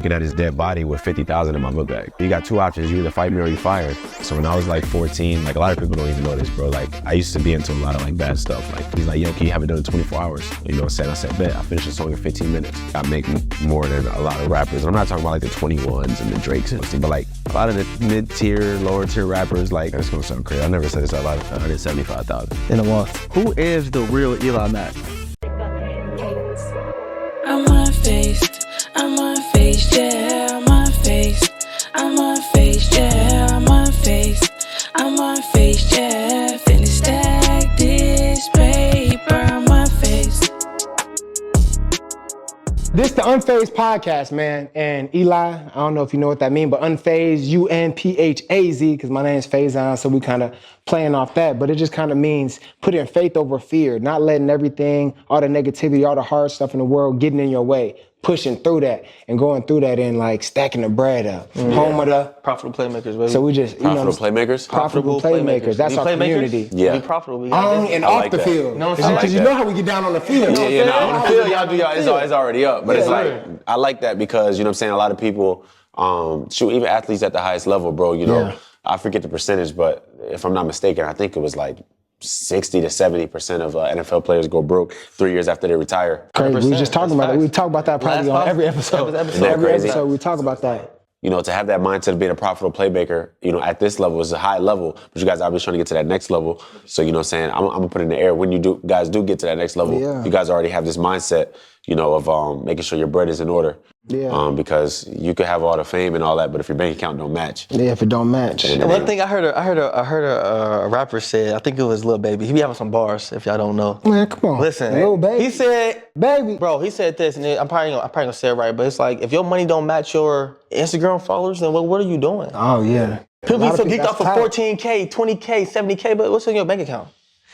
Looking at his dead body with 50,000 in my book bag. You got two options, you either fight me or you fired. So when I was like 14, like a lot of people don't even know this, bro. Like I used to be into a lot of like bad stuff. Like he's like, yo, can you have it done in 24 hours? You know what I'm saying? I said, bet, I finished the song in 15 minutes. I make more than a lot of rappers. I'm not talking about like the 21s and the Drakes and stuff, but like a lot of the mid-tier, lower-tier rappers, like, it's gonna sound crazy. I never said this out loud, 175,000. In a month. Who is the real Eli Mack? I'm unfazed, I'm unfazed, yeah, I'm unfazed. I'm unfazed, yeah, I'm unfazed. I'm unfazed, yeah, finna stack this paper, I'm unfazed. This the Unphazed podcast, man, and Eli, I don't know if you know what that means, but Unphazed, U-N-P-H-A-Z, because my name's Phazione, so we kind of playing off that, but it just kind of means putting faith over fear, not letting everything, all the negativity, all the hard stuff in the world getting in your way, pushing through that and going through that and like stacking the bread up. Home of the profitable playmakers, baby. So we just, you Profitable know, playmakers? profitable playmakers. That's our community. Yeah. Be profitable. On and off the field. Because you know how we get down on the field. Yeah, on the field, y'all do y'all, it's already up. But it's like, I like that because, you know what I'm saying, a lot of people, shoot, even athletes at the highest level, bro, you know, I forget the percentage, but if I'm not mistaken, I think it was like 60 to 70% of NFL players go broke 3 years after they retire. Crazy. We were just talking about that. We talk about that probably on every episode. Every episode we talk about that. You know, to have that mindset of being a profitable playmaker, you know, at this level is a high level, but you guys are obviously trying to get to that next level. So, you know what I'm saying, I'm gonna put it in the air. When you guys do get to that next level, you guys already have this mindset, you know, of making sure your bread is in order. Yeah. Because you could have all the fame and all that, but if your bank account don't match. Yeah, if it don't match. One thing I heard a rapper say, I think it was Lil Baby. He be having some bars, if y'all don't know. Man, come on. Listen, Lil Baby. he said, baby. Bro, he said this, and I'm probably gonna say it right, but it's like, if your money don't match your Instagram followers, then what are you doing? Oh, yeah. People be so geeked off for 14K, 20K, 70K, but what's in your bank account?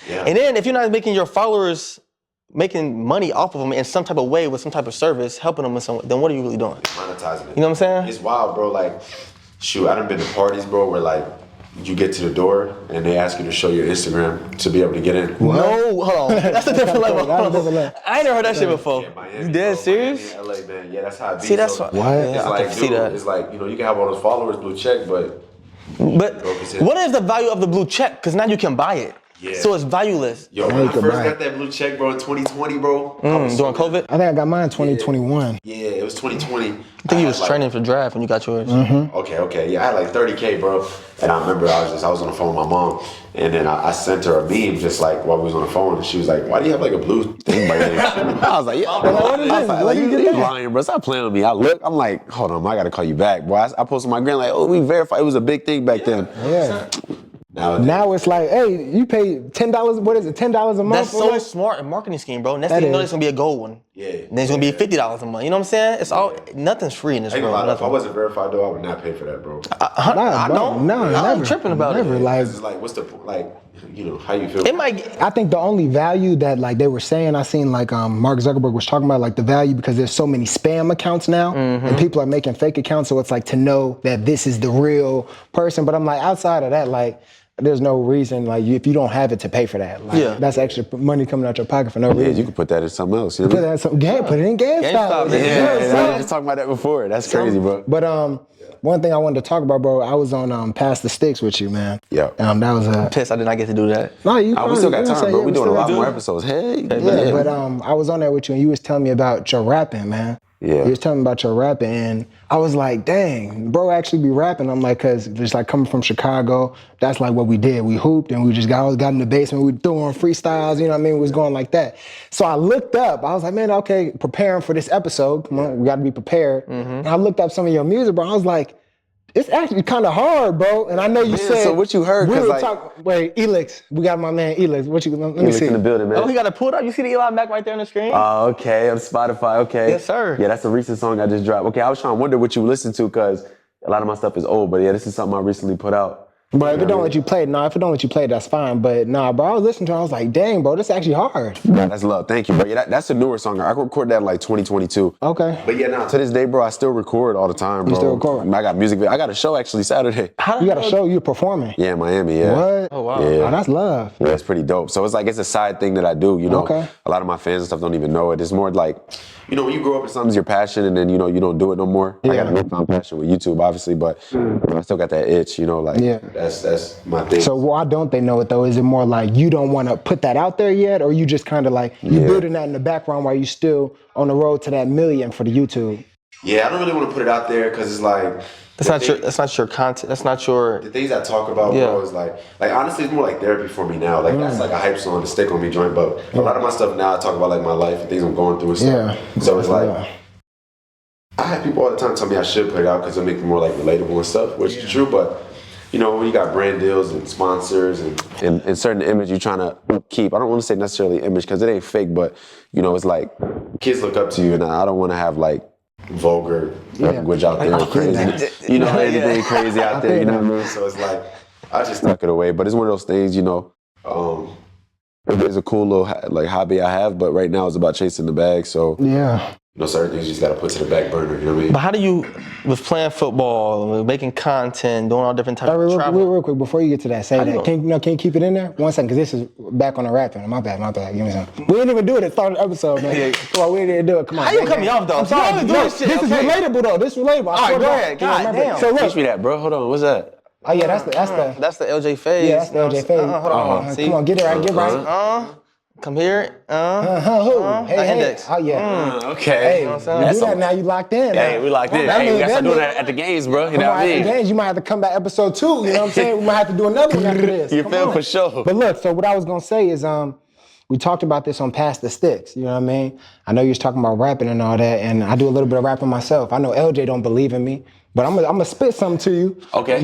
Yeah. And then if you're not making your followers making money off of them in some type of way with some type of service, helping them in some way, then what are you really doing? Monetizing it. You know what I'm saying? It's wild, bro. Like, shoot, I done been to parties, bro, where like, you get to the door and they ask you to show your Instagram to be able to get in. What? No, hold on. That's a different level. I ain't never heard that shit before. Yeah, Miami, you dead serious? Miami, LA, man. Yeah, that's how it be. See, that's so, what? It's I like, can see that. It's like, you know, you can have all those followers, blue check, but what is the value of the blue check? Because now you can buy it. Yeah. So it's valueless. Yo, when I first got that blue check, bro, in 2020, bro. During COVID? I think I got mine in 2021. Yeah, it was 2020. I think you was training for draft when you got yours. Okay. Yeah, I had like 30K, bro. And I remember I was on the phone with my mom, and then I sent her a meme just like while we was on the phone, and she was like, "Why do you have like a blue thing by your name?" I was like, "Yeah." What is this? Like, you lying, bro? Stop playing with me. I look, I'm like, hold on, I gotta call you back, bro. I posted my gram like, oh, we verified. It was a big thing back then. Yeah. Now it's like, hey, you pay $10, what is it, $10 a month? That's so smart a marketing scheme, bro. Next thing you know, there's gonna be a gold one. Yeah. And then it's gonna be $50 a month. You know what I'm saying? It's all, nothing's free in this world. If I wasn't verified though, I would not pay for that, bro. I don't. No, I'm tripping about it. Like, it's like, what's the, like, you know, how you feel? It might. I think the only value that like they were saying, I seen like Mark Zuckerberg was talking about like the value because there's so many spam accounts now and people are making fake accounts. So it's like to know that this is the real person. But I'm like, outside of that, like, there's no reason, like, if you don't have it to pay for that. Like, that's extra money coming out your pocket for no reason. Yeah, you can put that in something else. You know? Put that in some put it in GameStop. Yeah, I was just talking about that before. That's crazy, bro. But one thing I wanted to talk about, bro, I was on Pass the Sticks with you, man. Yeah. That was I'm pissed I did not get to do that. No, you we still got time, bro. We're doing a lot more episodes. Hey. Yeah, but I was on there with you and you was telling me about your rapping, man. Yeah. You was telling me about your rapping and I was like, dang, bro actually be rapping. I'm like, cause just like coming from Chicago, that's like what we did. We hooped and we just got in the basement, we threw on freestyles, you know what I mean? We was going like that. So I looked up, I was like, man, okay, preparing for this episode, come on, we gotta be prepared. And I looked up some of your music, bro, I was like, it's actually kind of hard, bro. And I know you said. So what you heard? We were talking. Wait, Elix. We got my man Elix. What you? Let me see. In the building, man. Oh, he got it pulled up. You see the Eli Mack right there on the screen? Oh, okay. On Spotify. Okay. Yes, sir. Yeah, that's a recent song I just dropped. Okay, I was trying to wonder what you listen to because a lot of my stuff is old, but yeah, this is something I recently put out. But if it don't let you play, if it don't let you play, that's fine. But nah, bro, I was listening to it, I was like, dang, bro, this is actually hard. Yeah, that's love. Thank you, bro. Yeah, that's a newer song. I recorded that in like 2022. Okay. But yeah, now to this day, bro, I still record all the time, bro. You still record? I got music video. I got a show actually Saturday. You got a show, you performing? Yeah, in Miami, yeah. What? Oh, wow. Yeah. Oh, that's love. Yeah, it's pretty dope. So it's like, it's a side thing that I do, you know? Okay. A lot of my fans and stuff don't even know it. It's more like, you know, when you grow up and something's your passion and then, you know, you don't do it no more. I got a newfound passion with YouTube, obviously, but I still got that itch, you know, like, that's my thing. So why don't they know it though? Is it more like you don't want to put that out there yet, or you just kind of like, you building that in the background while you still on the road to that million for the YouTube? Yeah, I don't really want to put it out there because it's like, That's not your content. That's not your. the things I talk about, bro, is like honestly, it's more like therapy for me now. Like that's like a hype song to stick on me joint, but a lot of my stuff now I talk about like my life and things I'm going through and stuff. Yeah. So it's like I have people all the time tell me I should put it out because it'll make me more like relatable and stuff, which is true. But you know, when you got brand deals and sponsors and certain image you're trying to keep, I don't want to say necessarily image because it ain't fake, but you know, it's like kids look up to you, and I don't want to have like vulgar language out there, crazy, you know, anything crazy out there, you know what I mean? So it's like, I just tuck it away, but it's one of those things, you know, it's a cool little like hobby I have, but right now it's about chasing the bag, so you know, certain things you just gotta put to the back burner, you know what I mean? But how do you, with playing football, with making content, doing all different types of travel? Real quick, before you get to that, say that. Can you keep it in there? 1 second, because this is back on the rapping. My bad. Give me some. We didn't even do it at the start of the episode, man. Come on, we didn't do it. Come on. How you cut me off, though? I'm sorry. You always do this shit. This is relatable, though. This is relatable. All right, go ahead. God damn. So look. Teach me that, bro. Hold on, what's that? Oh, yeah, that's That's the LJ Phase. Yeah, that's the LJ Phase. Hold on. Come on, get it right, get right. Come here. Hey, index. Oh, yeah. Okay. Hey, you do that now, you locked in. Hey, we locked in. Hey, we gotta start doing that at the games, bro. You know what I mean? Games, you might have to come back episode 2, you know what I'm saying? We might have to do another one after this. You feel for sure. But look, so what I was gonna say is, we talked about this on Past the Sticks, you know what I mean? I know you was talking about rapping and all that, and I do a little bit of rapping myself. I know LJ don't believe in me, but I'm gonna spit something to you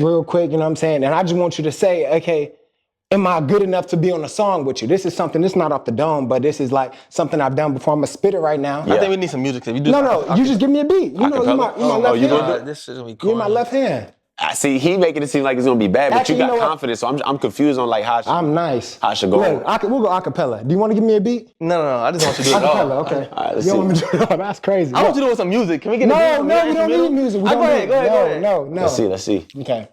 real quick, you know what I'm saying? And I just want you to say, okay, am I good enough to be on a song with you? This is something, this is not off the dome, but this is like something I've done before. I'm gonna spit it right now. I think we need some music. No, you just give me a beat. You know, you my left hand. This is gonna be cool. You're my left hand. I see, he making it seem like it's gonna be bad, but Actually, you got you know what? confidence, so I'm confused on like how I'm nice. I should go. Look, we'll go acapella. Do you want to give me a beat? No. I just want you to do it. Acapella, okay. All right, let's You see. want me to do it? That's crazy. I want you to do it with some music. Can we get No, a beat? we don't need music. Go ahead. No. Let's see. Okay.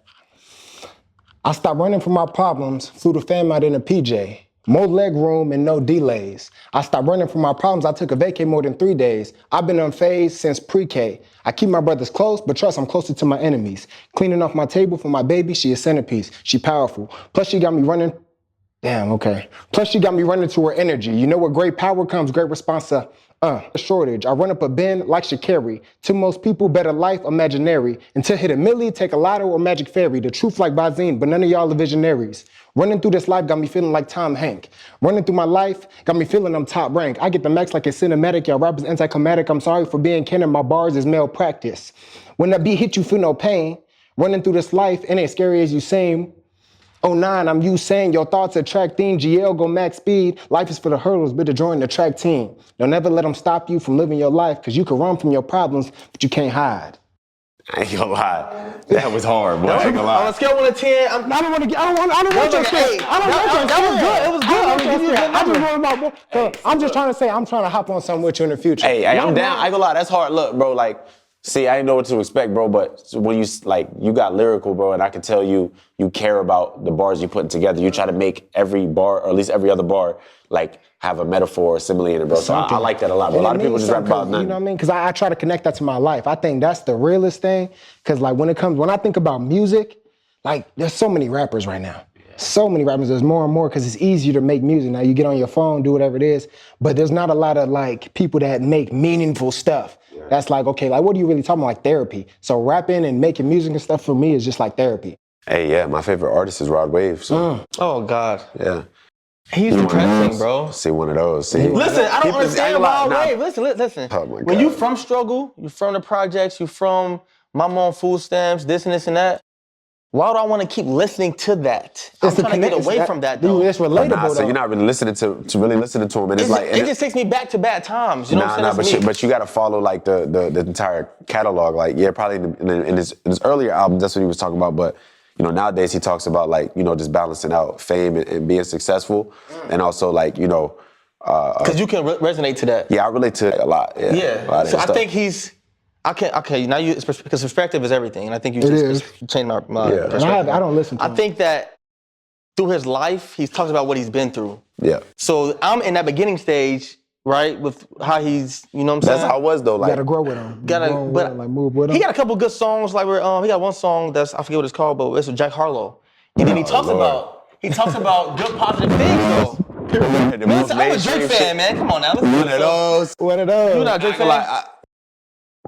I stopped running from my problems, flew the fam out in a PJ. More leg room and no delays. I stopped running from my problems, I took a vacay more than 3 days. I've been unfazed since pre-K. I keep my brothers close, but trust I'm closer to my enemies. Cleaning off my table for my baby, she a centerpiece. She powerful. Plus she got me running, Plus she got me running to her energy. You know with great power comes great response to, shortage. I run up a bin like Sha'Carri. To most people, better life, imaginary. Until hit a milli, take a lotto or magic fairy. The truth like Bazine, but none of y'all are visionaries. Running through this life got me feeling like Tom Hank. Running through my life got me feeling I'm top rank. I get the max like it's cinematic. Y'all rappers anticlimactic. I'm sorry for being canon. My bars is malpractice. When that beat hit you, feel no pain. Running through this life, it ain't scary as you seem. 09, I'm you saying your thoughts attract theme. GL go max speed. Life is for the hurdles, but to join the track team. Don't ever let them stop you from living your life, cause you can run from your problems, but you can't hide. I ain't gonna lie. That was hard, boy. I ain't gonna lie. On a scale of 1 to 10, I don't want your script. That was good. It was good. I'm just trying to say, I'm trying to hop on something with you in the future. Hey, I'm down. I ain't gonna lie. That's hard. Look, bro, like, see, I didn't know what to expect, bro, but when you, like, you got lyrical, bro, and I can tell you care about the bars you're putting together. You try to make every bar, or at least every other bar, like, have a metaphor or simile in it, bro. So I like that a lot, bro. A lot of people just rap about nothing. You know what I mean? Because I try to connect that to my life. I think that's the realest thing. Because, like, when I think about music, like, there's so many rappers right now. So many rappers, there's more and more because it's easier to make music. Now you get on your phone, do whatever it is, but there's not a lot of like people that make meaningful stuff. That's like, okay, like what are you really talking about? Like therapy. So rapping and making music and stuff for me is just like therapy. Hey, yeah, my favorite artist is Rod Wave. So. Oh God. Yeah. He's depressing, bro. See one of those. See. Listen, I don't understand Rod Wave. Listen. Oh my God. When you from struggle, you from the projects, you from mama on food stamps, this and this and that. Why do I want to keep listening to that? I'm trying to get away from that, though. It's relatable, though. So you're not really listening to really listening to him, and it's like it just takes me back to bad times. You know what I'm saying? But you got to follow like the entire catalog. Like probably in his earlier albums, that's what he was talking about. But you know, nowadays he talks about like, you know, just balancing out fame and being successful, and also like, you know, because you can resonate to that. yeah, I relate to it a lot. Yeah. A lot of So his I stuff. think he's. Okay. Now you because perspective is everything, and I think you is. just changed my Yeah. perspective. And I don't listen to I him. think that through his life, he's talked about what he's been through. Yeah. So I'm in that beginning stage, right, with how he's, you know what I'm saying? That's how I was though. You Like, gotta grow with him. Gotta- Grow with but him, like move with him. He got a couple good songs, like where he got one song that's I forget what it's called, but it's with Jack Harlow, and then he talks about good positive things though. the most Listen, I'm a mainstream Drake shit. fan, man. Come on now, listen. One of those. One of those. You not a Drake fan? Like,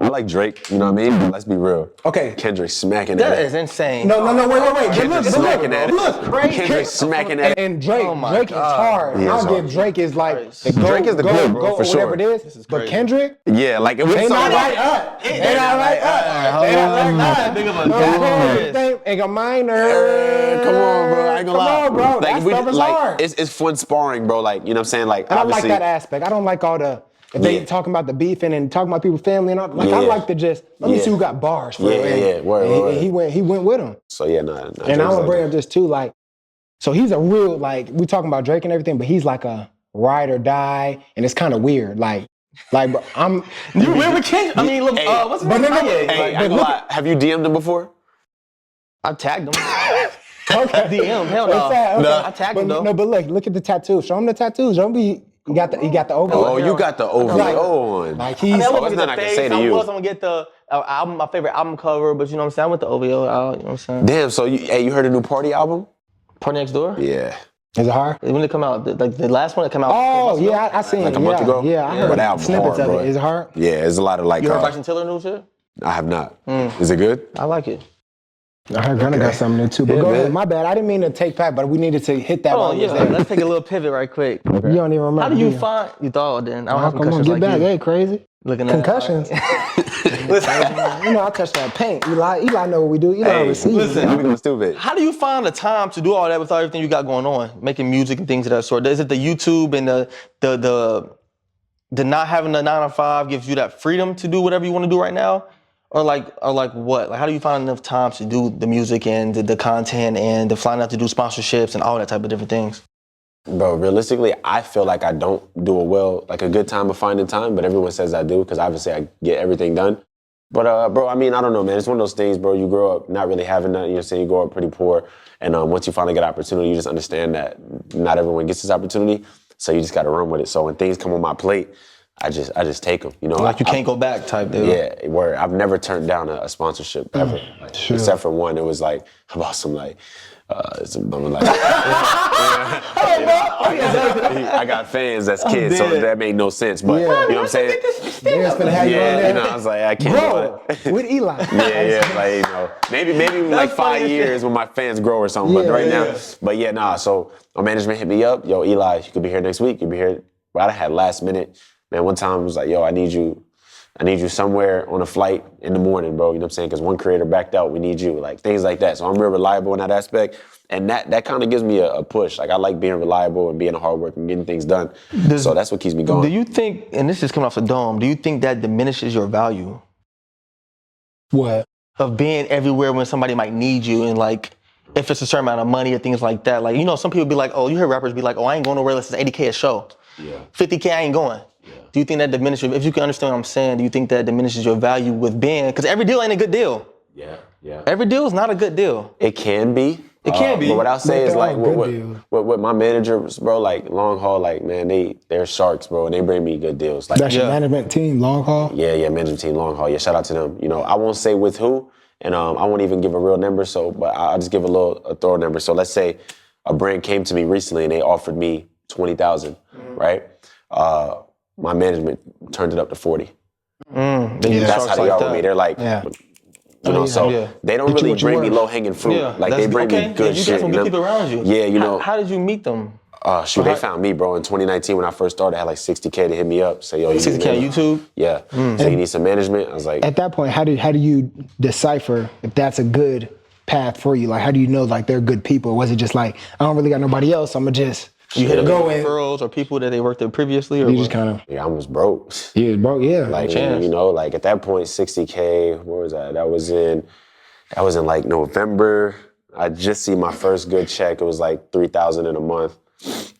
I like Drake, you know what I mean? But let's be real. Okay. Kendrick smacking That at is it. insane. No, wait. Kendrick smacking at it. Look, Kendrick smacking at it. And Drake, Oh my Drake is God. hard. He is I'll hard. give Drake is like the Drake is the GOAT, bro, for whatever sure. it is. is But crazy. Kendrick, Yeah, like if we they saw not that. like us. They not like us. They not like us. Big of a They ain't a minor. Come on, bro. I ain't gonna lie. Come on, bro. Like, That if we, stuff is like, hard. It's fun sparring, bro. Like, you know what I'm saying? Like, And I like obviously, that aspect. I don't like all the, if they Yeah. talking about the beefing and talking about people's family and all, like I Yeah. like to just, let me Yeah. see who got bars for Yeah, real. yeah, And- word, and word. he went with him. So yeah, nah. And Drake's I want to like bring that. up this too, like, so he's a real, like, we talking about Drake and everything, but he's like a ride or die, and it's kind of weird. Like, bro, I'm. You really can't. I mean, look, Hey, what's his but name? nigga, Kanye. Hey, Like, I ain't gonna lie. Have you DM'd him before? I tagged him. Okay. DM, hell It's no. sad, okay. I tagged him But, though. no, but look at the tattoos. Show him the tattoos. Show him he got the OVO. Oh, you got the OVO Like- on. Like I mean, he's. I Oh, look it's at nothing the I can face. say to you. I was gonna get the album, my favorite album cover, but you know what I'm saying? I went the OVO out, you know what I'm saying? Damn, so you heard a new Party album? Party Next Door? Yeah. Is it hard? When did it come out? Like the last one that came out? Oh yeah, I seen Like it. a month ago? Yeah, I heard But that album snippets hard, of bro. it. Is it hard? Yeah, there's a lot of like. You heard Bryson Tiller new shit? I have not. Is it good? I like it. I heard Gunna got something new too. But Yeah, go ahead. man. My bad. I didn't mean to take back, but we needed to hit that. Oh while we yeah, was there. let's take a little pivot right quick. You don't even remember. How do you find? You thought then? I don't have Come on, concussions get like back. you. Hey, crazy. Looking at Concussions. You know, I touched that paint. Eli know what we do. Eli Hey, receive. listen. I'm going stupid. How do you find the time to do all that with everything you got going on, making music and things of that sort? Is it the YouTube and the not having the 9 to 5 gives you that freedom to do whatever you want to do right now, or like what? Like how do you find enough time to do the music and the content and the flying out to do sponsorships and all that type of different things? Bro, realistically, I feel like I don't do a good time of finding time, but everyone says I do because obviously I get everything done. But bro, I mean, I don't know, man. It's one of those things, bro. You grow up not really having that. You know what I'm saying? You grow up pretty poor. And once you finally get opportunity, you just understand that not everyone gets this opportunity. So you just got to run with it. So when things come on my plate, I just take them. You know, Like you can't go back type deal. Yeah, where I've never turned down a sponsorship ever, like, Sure. except for one. It was like about some like, I got fans that's kids, so that made no sense. But you know what I'm saying? They're just gonna have you on Yeah, there. you know, I was like, I can't. Bro, with Eli. Yeah, like, you know, maybe like 5 years when my fans grow or something. But Yeah, right yeah. now, but yeah, nah. So my management hit me up. Yo, Eli, you could be here next week. You be here. But I had last minute. Man, one time it was like, yo, I need you somewhere on a flight in the morning, bro. You know what I'm saying? Because one creator backed out. We need you. Like things like that. So I'm real reliable in that aspect. And that kind of gives me a push. Like I like being reliable and being hard work and getting things done. So that's what keeps me going. Do you think, and this is coming off the dome, do you think that diminishes your value What? of being everywhere when somebody might need you, and like if it's a certain amount of money or things like that? Like, you know, some people be like, oh, you hear rappers be like, oh, I ain't going nowhere unless it's 80K a show. Yeah. 50K, I ain't going. Do you think that diminishes, if you can understand what I'm saying, do you think that diminishes your value with being, because every deal ain't a good deal. Yeah. Every deal is not a good deal. It can be. It can be. But what I'll say But is they're like all good deals. with my managers, bro, like long haul, like man, they're sharks, bro, and they bring me good deals. Like That's your management team, long haul. yeah, management team, long haul. Yeah, shout out to them. You know, I won't say with who, and I won't even give a real number. So, but I'll just give a thorough number. So let's say a brand came to me recently and they offered me $20,000, right? My management turned it up to 40. That's how they are with me. They're like, Yeah. you know, so they don't Get you really what you bring me worth. low hanging fruit. Yeah, Like they bring me good you shit. got some good people around you. Yeah, you know. How did you meet them? Shoot, they found me, bro. In 2019, when I first started, I had like 60K to hit me up. Say, yo, you need 60K on management. YouTube? Yeah. So you need some management? I was like, At that point, how do you decipher if that's a good path for you? Like, how do you know like they're good people? Or was it just like, I don't really got nobody else, I'm gonna just You hit go up in? referrals or people that they worked with previously? Or You what? just kind of, yeah, I was broke. yeah, bro, yeah. Like, chance. you know, like at that point, 60K, what was that? That was in like November I just see my first good check. It was like $3,000 in a month,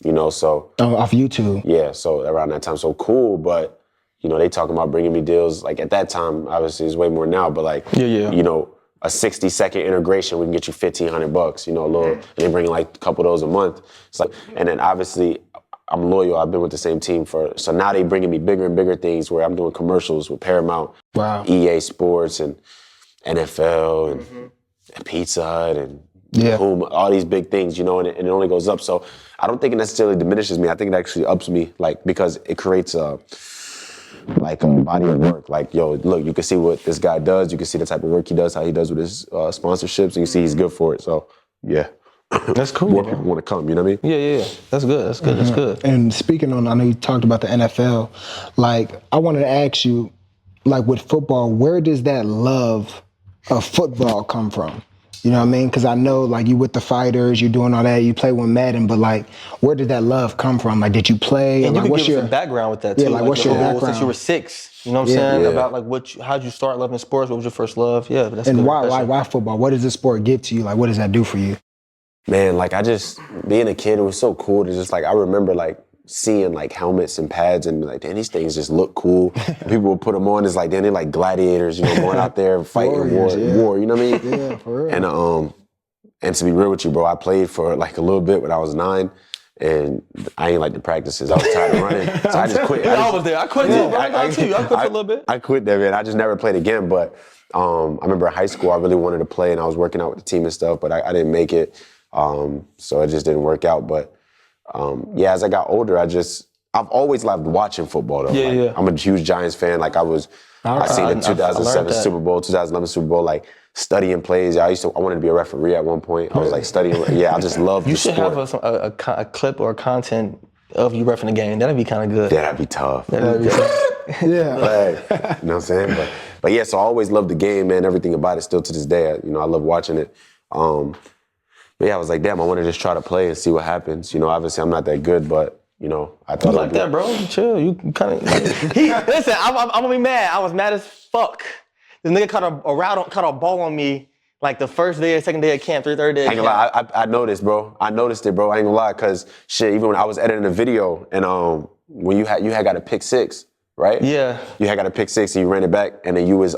you know, so. Oh, off YouTube. Yeah, so around that time, so cool, but, you know, they talking about bringing me deals. Like at that time, obviously it's way more now, but like, you know, a 60-second integration, we can get you $1,500, you know, a little, and they bring like a couple of those a month. It's like, and then obviously, I'm loyal. I've been with the same team so now they bringing me bigger and bigger things where I'm doing commercials with Paramount, EA Sports, and NFL, and Pizza Hut, and Puma, all these big things, you know, and it only goes up. So I don't think it necessarily diminishes me. I think it actually ups me, like, because it creates a body of work. Like, yo, look, you can see what this guy does. You can see the type of work he does, how he does with his sponsorships, and you see he's good for it. So, yeah. That's cool. More people want to come, you know what I mean? Yeah. That's good. That's good. That's good. And speaking on, I know you talked about the NFL. Like, I wanted to ask you, like with football, where does that love of football come from? You know what I mean? Because I know, like, you with the fighters, you're doing all that, you play with Madden, but like, where did that love come from? Like, did you play? And like, you what's could give your us a background with that too. Yeah, like what's your background? Since you were 6, you know what I'm saying? About like how'd you start loving sports? What was your first love? Yeah, but that's and good. why football? What does this sport give to you? Like, what does that do for you? Man, like being a kid, it was so cool to just like, I remember like seeing like helmets and pads and like, damn, these things just look cool. People would put them on, it's like, damn, they're like gladiators, you know, going out there fighting war, you know what I mean? Yeah, for real. And to be real with you, bro, I played for like a little bit when I was 9, and I ain't like the practices. I was tired of running, so I just quit. I was there. I quit too, bro. I quit for a little bit. I quit that, man. I just never played again, but I remember in high school, I really wanted to play, and I was working out with the team and stuff, but I didn't make it. So it just didn't work out. But as I got older, I've always loved watching football though. Yeah. I'm a huge Giants fan. Like I seen the 2007 Super Bowl, 2011 Super Bowl, like studying plays. I wanted to be a referee at one point. I was like studying. I just love the sport. You should have a clip or content of you reffing the game. That'd be kind of good. That'd be tough. Yeah. You know what I'm saying? But yeah, so I always loved the game, man. Everything about it still to this day. You know, I love watching it. But yeah, I was like, damn, I want to just try to play and see what happens. You know, obviously I'm not that good, but you know, I thought I like that, bro. Chill. You kind of. Listen, I'm gonna be mad. I was mad as fuck. This nigga caught a ball on me like the first day, second day of camp, third day of camp. I ain't gonna lie, I noticed, bro. I noticed it, bro. I ain't gonna lie, cause shit, even when I was editing a video and when you had got a pick 6, right? Yeah. You had got a pick 6 and you ran it back, and then you was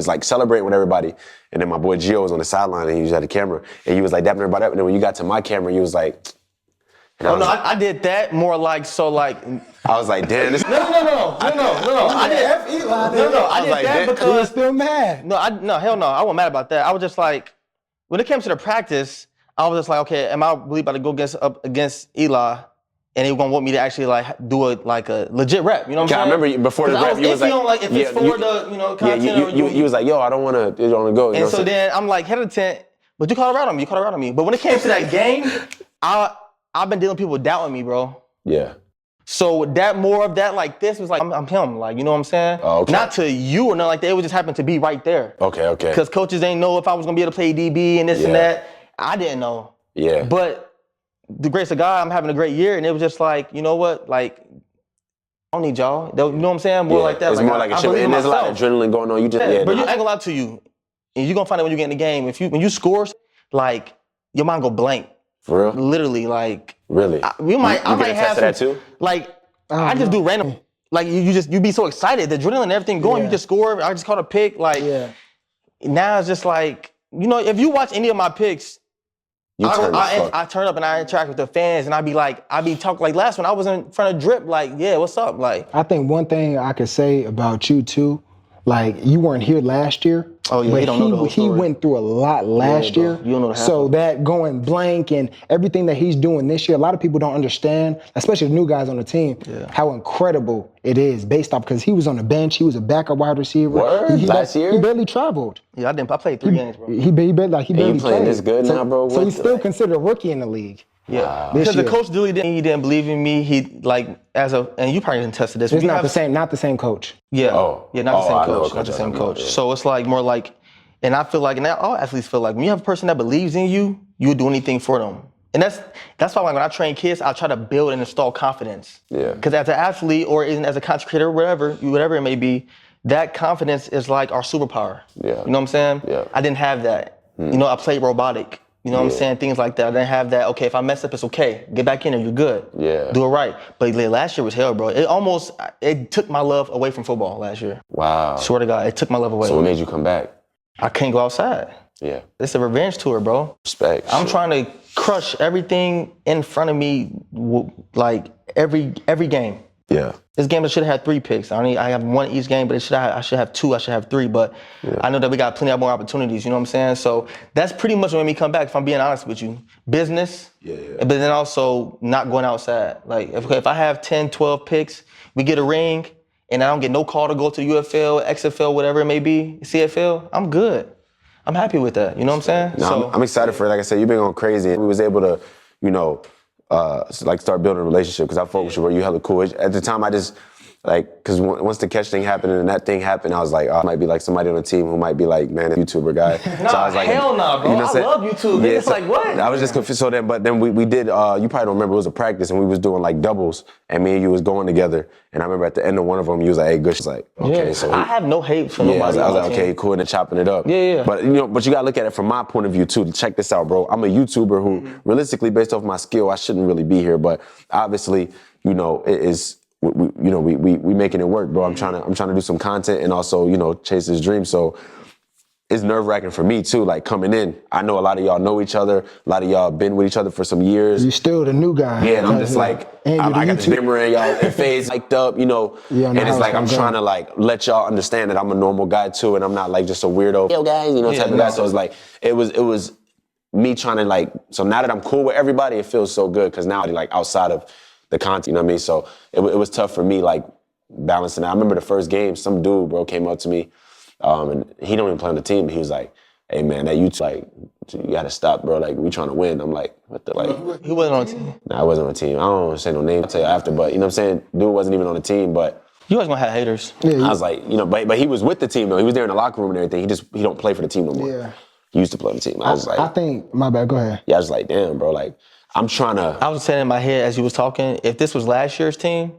like celebrating with everybody, and then my boy Gio was on the sideline and he just had the camera, and he was like dapping everybody up, and then when you got to my camera, you was like. I did that more like so like. I was like, damn, this. No. I did that because you were still mad. No, hell no. I wasn't mad about that. I was just like, when it came to the practice, I was just like, okay, am I really about to go up against Eli? And he gonna want me to actually like do a legit rep, you know what I'm saying? I remember before the rep, you was like, if it's for the content. You was like, yo, I don't want to go. And so then I'm like, hesitant, but you called around on me. But when it came to that game, I've been dealing with people doubting me, bro. Yeah. So that more of that like this was like, I'm him, like, you know what I'm saying? Oh, okay. Not to you or nothing like that, it would just happen to be right there. Okay. Because coaches didn't know if I was gonna be able to play DB and this and that. I didn't know. Yeah. But the grace of God, I'm having a great year, and it was just like, you know what, like, I don't need y'all. You know what I'm saying? More like that. It's more like a shit, and there's a lot of adrenaline going on. You just, but you ain't gonna lie to you, and you're gonna find it when you get in the game. When you score, like, your mind go blank. For real? Literally, like. Really? I might have that too. Like, I just do random. Like, you be so excited, the adrenaline and everything going. You just score. I just caught a pick. Like, now it's just like, you know, if you watch any of my picks, I turn up and I interact with the fans, and I be talking like last one. I was in front of Drip, like, yeah, what's up? Like, I think one thing I could say about you too, like, you weren't here last year. Oh yeah, but he went through a lot last year. You don't know so that going blank and everything that he's doing this year, a lot of people don't understand, especially the new guys on the team, how incredible it is based off, because he was on the bench, he was a backup wide receiver. Last year? He barely traveled. Yeah, I played 3 games, bro. He barely playing played. this good now, bro? So he's still considered a rookie in the league. Yeah, because the coach really didn't believe in me. He and you probably didn't test this. It's not the same coach. Yeah, not the same coach. So it's like more like, and I feel like, and all athletes feel like, when you have a person that believes in you, you will do anything for them. And that's why when I train kids, I try to build and install confidence. Yeah. Because as an athlete or even as a content creator, whatever it may be, that confidence is like our superpower. Yeah. You know what I'm saying? Yeah. I didn't have that. You know, I played robotic. You know what I'm saying? Things like that. I didn't have that, okay, if I mess up, it's okay. Get back in there, you're good. Yeah. Do it right. But last year was hell, bro. It took my love away from football last year. Wow. Swear to God, it took my love away. So what made you come back? I can't go outside. Yeah. It's a revenge tour, bro. Respect. I'm trying to crush everything in front of me, like every game. Yeah. This game I should have had 3 picks. I have 1 each game, but I should have 2. I should have 3. But I know that we got plenty of more opportunities. You know what I'm saying? So that's pretty much what made me come back. If I'm being honest with you, business. Yeah. But then also not going outside. Like if I have 10, 12 picks, we get a ring, and I don't get no call to go to UFL, XFL, whatever it may be, CFL. I'm good. I'm happy with that. You know what I'm saying? No, I'm excited for it. Like I said, you've been going crazy, and we was able to, you know, start building a relationship because I fought with you, bro. You hella cool. At the time, I just, because once the catch thing happened and that thing happened, I was like, I might be like somebody on the team who might be like, man, a YouTuber guy. So I was like, hell no, bro. You know I love YouTube. It's like, what? I was just confused. So then we did, you probably don't remember, it was a practice and we was doing like doubles and me and you was going together. And I remember at the end of one of them, you was like, hey, good. She's like, okay. Yeah. So I have no hate for nobody. I was like, okay, cool, and then chopping it up. Yeah. But you gotta look at it from my point of view too. Check this out, bro. I'm a YouTuber who, realistically, based off my skill, I shouldn't really be here. But obviously, it is. We making it work, bro. I'm trying to do some content and also, chase this dream. So it's nerve-wracking for me too, like coming in. I know a lot of y'all know each other. A lot of y'all been with each other for some years. You still the new guy. Yeah, and I'm just like, I got this memory and y'all and Phaz hyped up, and it's like I'm trying to like let y'all understand that I'm a normal guy too, and I'm not like just a weirdo, guys, type of guy. So it's like it was me trying to like. So now that I'm cool with everybody, it feels so good because now like outside of the content, you know what I mean? So it was tough for me, like, balancing that. I remember the first game, some dude, bro, came up to me, and he don't even play on the team, but he was like, hey, man, that you gotta stop, bro. Like, we trying to win. I'm like, what the, like? He wasn't on the team. Nah, I wasn't on the team. I don't want to say no name. I'll tell you after, but, you know what I'm saying? Dude wasn't even on the team, but. You always gonna have haters. Yeah, I was like, but he was with the team, though. He was there in the locker room and everything. He don't play for the team no more. Yeah. He used to play on the team. I was like. I think, my bad, go ahead. Yeah, I was like, damn, bro, like. I'm trying to. I was saying in my head as you was talking, if this was last year's team,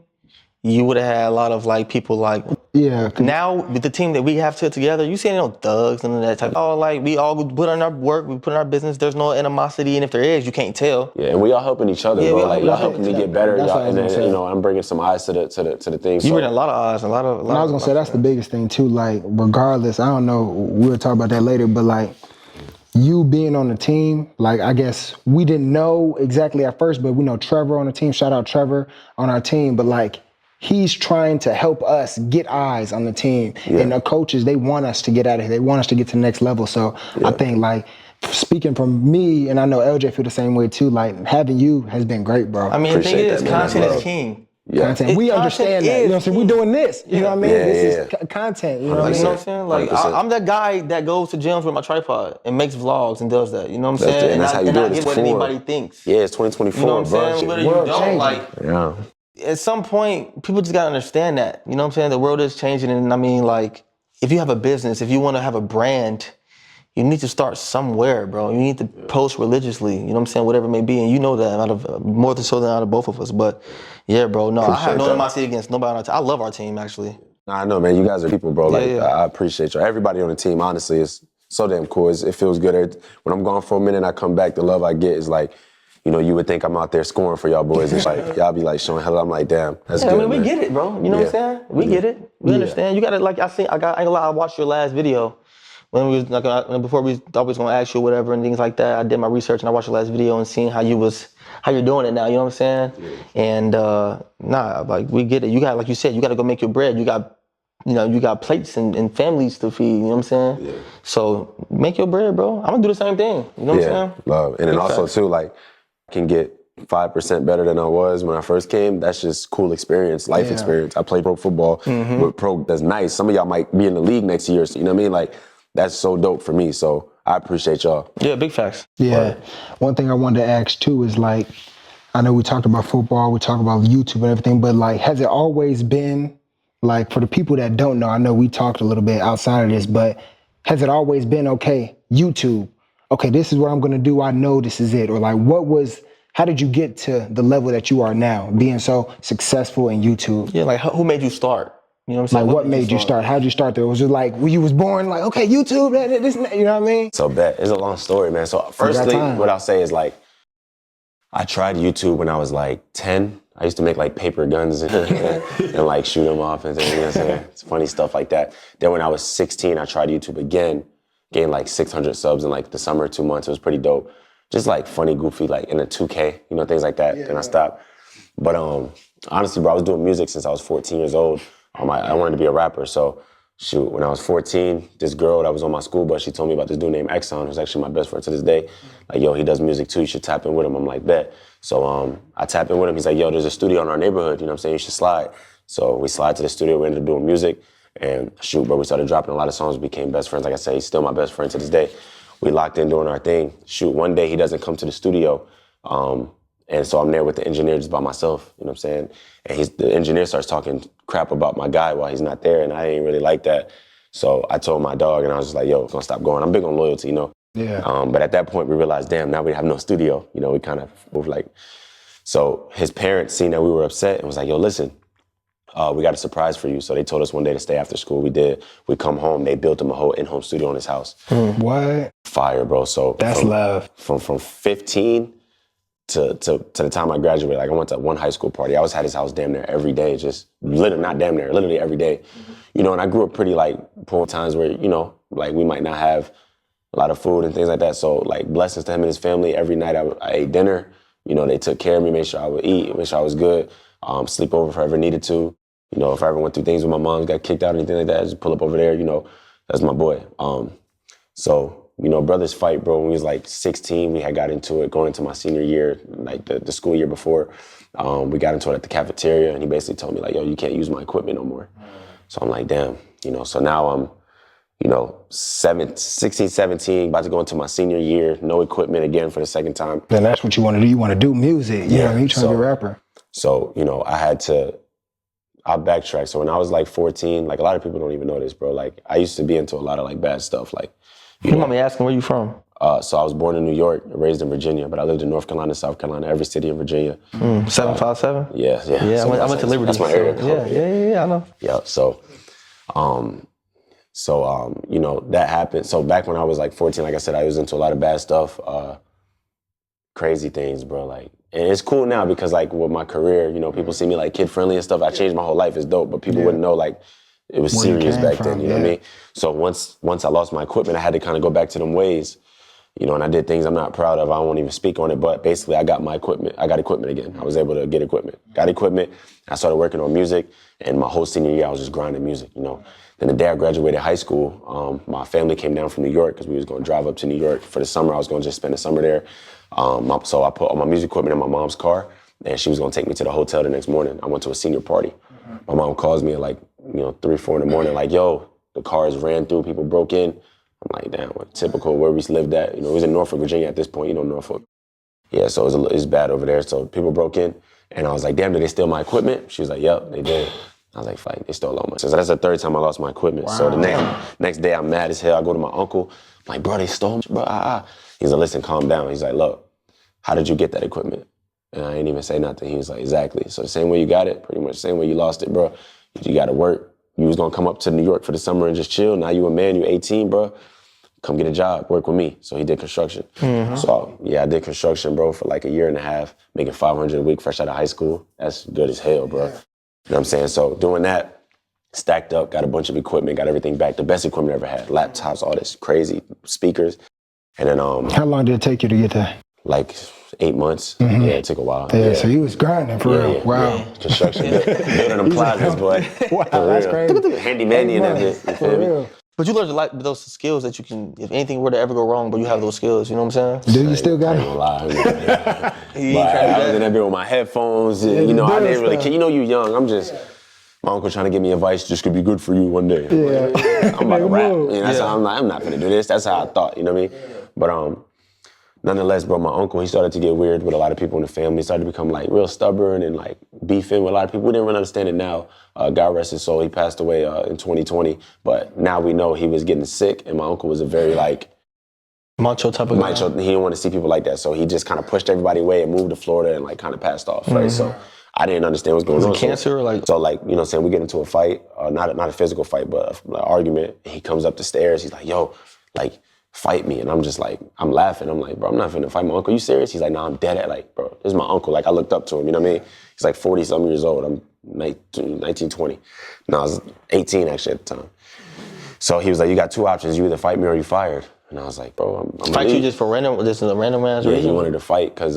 you would have had a lot of like people like. Yeah. Now with the team that we have together, you see no thugs and that type. Oh, like we all put in our work, we put in our business. There's no animosity, and if there is, you can't tell. Yeah, and we all helping each other, bro. Like y'all helping me get better. That's Y'all, what I was gonna say. I'm bringing some eyes to the things. You bring a lot of eyes, a lot of. And I was gonna say that's the biggest thing too. Like regardless, I don't know. We'll talk about that later, but like. You being on the team, like I guess we didn't know exactly at first, but we know Trevor on the team. Shout out Trevor on our team. But like he's trying to help us get eyes on the team. Yeah. And the coaches, they want us to get out of here. They want us to get to the next level. So I think like speaking from me, and I know LJ feel the same way too, like having you has been great, bro. I mean, the thing is, content is king. Yeah. Content. We understand that. You know what I'm saying? We're doing this. You know what I mean? This is content. You know what I'm saying? Like, I'm that guy that goes to gyms with my tripod and makes vlogs and does that. You know what I'm saying? And that's how you do it. It's what anybody thinks. Yeah, it's 2024, you know what bro. I'm saying? Whether you don't, like, yeah. At some point, people just gotta understand that. You know what I'm saying? The world is changing, and I mean, like, if you have a business, if you want to have a brand, you need to start somewhere, bro. You need to post religiously, you know what I'm saying? Whatever it may be, and you know that out of more than so than out of both of us. But yeah, bro, no, I have no animosity against nobody on our team. I love our team, actually. I know, man. You guys are people, bro. Like, I appreciate you. Everybody on the team, honestly, is so damn cool. It feels good. When I'm gone for a minute and I come back, the love I get is like, you would think I'm out there scoring for y'all boys. It's like, y'all be like showing hell. I'm like, damn, that's good, I mean, man. we get it, bro. You know what I'm saying? We get it. We understand. You gotta, like, I watched your last video. When we was like, before we thought we was gonna ask you whatever and things like that, I did my research and I watched the last video and seeing how you're doing it now. You know what I'm saying? Yeah. And like we get it. You got, like you said, you got to go make your bread. You got plates and families to feed. You know what I'm saying? Yeah. So make your bread, bro. I'm gonna do the same thing. You know what I'm saying? Love. And then also too, like, I can get 5% better than I was when I first came. That's just cool experience, life experience. I played pro football with pro. That's nice. Some of y'all might be in the league next year. So you know what I mean? Like. That's so dope for me, so I appreciate y'all. Yeah, big facts. Yeah. One thing I wanted to ask too is like, I know we talked about football, we talked about YouTube and everything, but like, has it always been, like for the people that don't know, I know we talked a little bit outside of this, but has it always been, okay, YouTube, okay, this is what I'm gonna do, I know this is it, or like how did you get to the level that you are now, being so successful in YouTube? Yeah, like who made you start? You know what I'm saying? Like, what made you start? How'd you start there? Was it like, when you was born, like, okay, YouTube, this, and that, you know what I mean? So it's a long story, man. So firstly, what I'll say is like, I tried YouTube when I was like 10. I used to make like paper guns and like shoot them off and things, you know what I'm saying? It's funny stuff like that. Then when I was 16, I tried YouTube again, gained like 600 subs in like the summer, 2 months. It was pretty dope. Just like funny, goofy, like in a 2K, you know, things like that. Then I stopped. But honestly, bro, I was doing music since I was 14 years old. I wanted to be a rapper. So shoot, when I was 14, this girl that was on my school bus, she told me about this dude named Exxon, who's actually my best friend to this day. Like, yo, he does music too, you should tap in with him. I'm like, bet. So I tap in with him. He's like, yo, there's a studio in our neighborhood, you know what I'm saying? You should slide. So we slide to the studio, we ended up doing music. And shoot, bro, we started dropping a lot of songs, became best friends. Like I say, he's still my best friend to this day. We locked in doing our thing. Shoot, one day he doesn't come to the studio. And so I'm there with the engineer just by myself, you know what I'm saying? And the engineer starts talking crap about my guy while he's not there, and I ain't really like that. So I told my dog, and I was just like, yo, gonna stop going. I'm big on loyalty, you know? Yeah. But at that point, we realized, damn, now we have no studio. You know, we kind of moved like, so his parents seen that we were upset and was like, yo, listen, we got a surprise for you. So they told us one day to stay after school. We did. We come home, they built him a whole in-home studio in his house. What? Fire, bro. So that's love. From 15 to the time I graduated, like I went to one high school party. I always had his house damn near every day, just literally, not damn near, literally every day. You know, and I grew up pretty like poor times where, you know, like we might not have a lot of food and things like that. So like blessings to him and his family. Every night I ate dinner. You know, they took care of me, made sure I would eat, made sure I was good. Sleep over if I ever needed to. You know, if I ever went through things with my mom, got kicked out or anything like that, I just pull up over there, you know, that's my boy. So, you know, brothers fight, bro. When we was like 16, we had got into it going into my senior year, like the school year before. We got into it at the cafeteria, and he basically told me like, yo, you can't use my equipment no more. So I'm like, damn, you know, so now I'm, you know, 16, 17, about to go into my senior year, no equipment again for the second time. Then that's what you want to do. You want to do music. You know what I mean? You trying to be a rapper. So, you know, I'll backtrack. So when I was like 14, like a lot of people don't even know this, bro. Like I used to be into a lot of like bad stuff. Like, you want me asking, where you from? So I was born in New York, raised in Virginia, but I lived in North Carolina, South Carolina, every city in Virginia. 757? Yeah. Yeah, I went to Liberty. That's my area code. Yeah, I know. Yeah, so, you know, that happened. So back when I was like 14, like I said, I was into a lot of bad stuff, crazy things, bro. Like, and it's cool now because like with my career, you know, people see me like kid friendly and stuff. I changed my whole life. It's dope, but people wouldn't know like it was serious back then, you know what I mean? So once I lost my equipment, I had to kind of go back to them ways, you know, and I did things I'm not proud of. I won't even speak on it, but basically I got equipment again. I was able to get equipment. Got equipment, I started working on music, and my whole senior year I was just grinding music, you know. Then the day I graduated high school, my family came down from New York because we was going to drive up to New York for the summer. I was going to just spend the summer there. So I put all my music equipment in my mom's car, and she was going to take me to the hotel the next morning. I went to a senior party. My mom calls me at like, you know, 3, 4 in the morning, like, yo, the cars ran through, people broke in. I'm like, damn, what typical where we lived at. You know, it was in Norfolk, Virginia at this point, you know, Norfolk. Yeah, so it was bad over there. So people broke in, and I was like, damn, did they steal my equipment? She was like, yep, they did. I was like, fuck, they stole all my. So that's the third time I lost my equipment. Wow. So the next day I'm mad as hell. I go to my uncle. I'm like, bro, they stole me, bro. He's like, listen, calm down. He's like, look, how did you get that equipment? And I ain't even say nothing. He was like, exactly. So the same way you got it, pretty much the same way you lost it, bro. You got to work. You was going to come up to New York for the summer and just chill. Now you a man, you 18, bro. Come get a job, work with me. So he did construction. So yeah, I did construction, bro, for like a year and a half, making $500 a week fresh out of high school. That's good as hell, bro. You know what I'm saying? So doing that, stacked up, got a bunch of equipment, got everything back. The best equipment I ever had. Laptops, all this crazy speakers. And then how long did it take you to get that? Like 8 months. Yeah, it took a while. Yeah, so you was grinding for real. Wow. Yeah. Construction, building them plazas, boy. Wow, that's crazy. Handy-mandy and everything. For real. But you learned a lot of those skills that you can, if anything were to ever go wrong, but you have those skills, you know what I'm saying? Do you still got it? I ain't gonna lie. I was in that bit with my headphones. You know, I didn't really care. You know, you young. I'm just, my uncle trying to give me advice, just could be good for you one day. I'm about to rap. You know, that's how I'm not gonna do this. That's how I thought, you know what I mean? But nonetheless, bro, my uncle, he started to get weird with a lot of people in the family. He started to become like real stubborn and like beefing with a lot of people. We didn't really understand it now. God rest his soul, he passed away in 2020. But now we know he was getting sick, and my uncle was a very like, macho type of guy. He didn't want to see people like that. So he just kind of pushed everybody away and moved to Florida and like kind of passed off, right? So I didn't understand what's going on. Was it cancer or like? So like, you know what I'm saying, we get into a fight, not a physical fight, but an argument. He comes up the stairs, he's like, yo, like, fight me. And I'm just like, I'm laughing. I'm like, bro, I'm not finna fight my uncle. You serious? He's like, nah, I'm dead at like, bro, this is my uncle. Like, I looked up to him, you know what I mean? He's like 40-something years old. I'm 19, 20. No, I was 18 actually at the time. So he was like, you got two options. You either fight me or you fired. And I was like, bro, I'm fight you just for random, just a random ass reason? reason? He wanted to fight because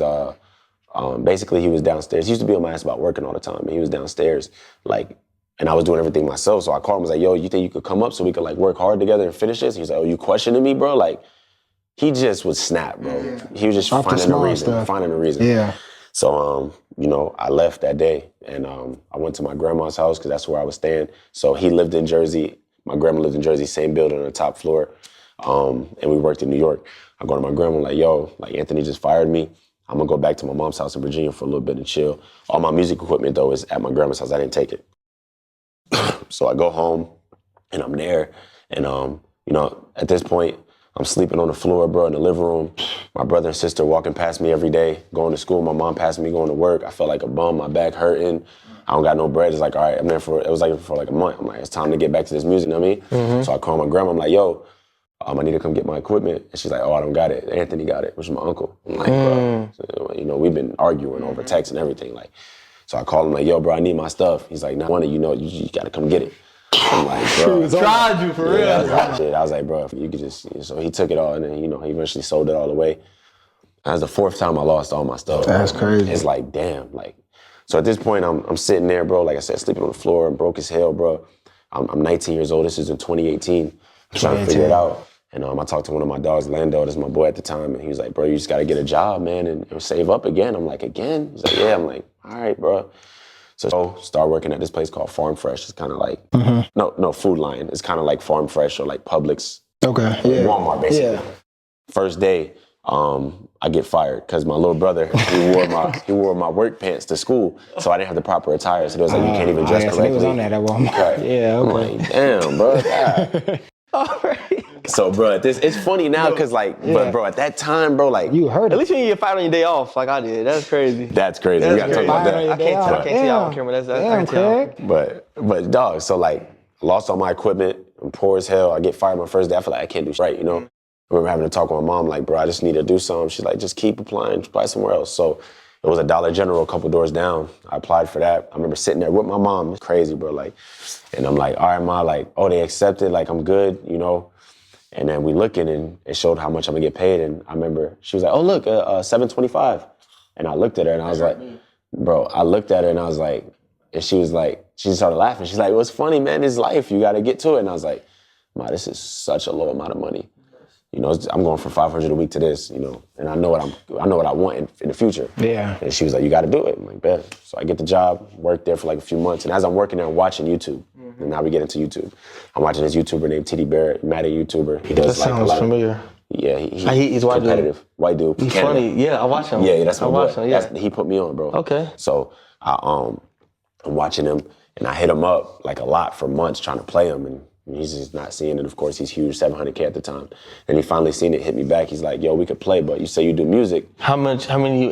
basically he was downstairs. He used to be on my ass about working all the time. And he was downstairs, like, and I was doing everything myself. So I called him, I was like, yo, you think you could come up so we could like work hard together and finish this? He was like, oh, you questioning me, bro? Like, he just would snap, bro. Yeah. He was just finding a reason. Yeah. So, you know, I left that day and I went to my grandma's house because that's where I was staying. So he lived in Jersey. My grandma lived in Jersey, same building on the top floor. And we worked in New York. I go to my grandma like, yo, like Anthony just fired me. I'm gonna go back to my mom's house in Virginia for a little bit and chill. All my music equipment though is at my grandma's house. I didn't take it. So I go home and I'm there. And you know, at this point, I'm sleeping on the floor, bro, in the living room. My brother and sister walking past me every day, going to school. My mom passing me, going to work. I felt like a bum, my back hurting. I don't got no bread. It's like, all right, I'm there it was like for like a month. I'm like, it's time to get back to this music, you know what I mean? Mm-hmm. So I call my grandma, I'm like, yo, I need to come get my equipment. And she's like, oh, I don't got it. Anthony got it, which is my uncle. I'm like, bro, so, you know, we've been arguing over text and everything. Like, so I called him like, yo, bro, I need my stuff. He's like, nah, you know, you gotta come get it. I'm like, bro. Tried you for real. I was like, bro, if you could just, so he took it all and then, you know, he eventually sold it all away. That was the fourth time I lost all my stuff. That's crazy. It's like, damn, like, so at this point, I'm sitting there, bro, like I said, sleeping on the floor, broke as hell, bro. I'm 19 years old, this is in 2018, trying to figure it out. And I talked to one of my dogs, Lando, that's my boy at the time, and he was like, bro, you just gotta get a job, man, and save up again. I'm like, again? He's like, yeah. I'm like, all right, bro. So start working at this place called Farm Fresh. It's kind of like, no, Food Lion. It's kind of like Farm Fresh or like Publix. Okay, yeah. Walmart, basically. Yeah. First day, I get fired because my little brother, he wore my work pants to school, so I didn't have the proper attire. So it was like, you can't even dress correctly. He was on that at Walmart. Right. Yeah, okay. I'm like, damn, bro. God. All right. So, bro, it's funny now because, like, but bro, at that time, bro, like, you heard it. At least when you get fired on your day off, like I did. That's crazy. That's crazy. We gotta talk about that. I can't tell y'all on camera. That's I can't tell. But dog, so like, lost all my equipment. I'm poor as hell. I get fired my first day. I feel like I can't do shit right, you know. I remember having to talk with my mom, like, bro, I just need to do something. She's like, just keep applying, apply somewhere else. So it was a Dollar General a couple doors down. I applied for that. I remember sitting there with my mom. It's crazy, bro. Like, and I'm like, all right, Ma, like, oh, they accepted. Like, I'm good, you know. And then we looking and it showed how much I'm gonna get paid. And I remember she was like, oh, look, $725. And I looked at her and I was like, bro, I looked at her and I was like, and she was like, she started laughing. She's like, what's funny, man, it's life. You gotta get to it. And I was like, Ma, this is such a low amount of money. You know, I'm going from $500 a week to this, you know, and I know what I want in the future. Yeah. And she was like, you got to do it. I'm like, bet. So I get the job, worked there for like a few months, and as I'm working there, I'm watching YouTube. And now we get into YouTube. I'm watching this YouTuber named Titty Barrett, Matty YouTuber. He does like a lot familiar. Yeah, he's white competitive. Dude. White dude. He's funny. Yeah, I watch him. Yeah, that's my boy. Him, yeah. He put me on, bro. Okay. So I'm watching him, and I hit him up like a lot for months trying to play him, and he's just not seeing it. Of course, he's huge, 700K at the time. And he finally seen it, hit me back. He's like, yo, we could play, but you say you do music. How many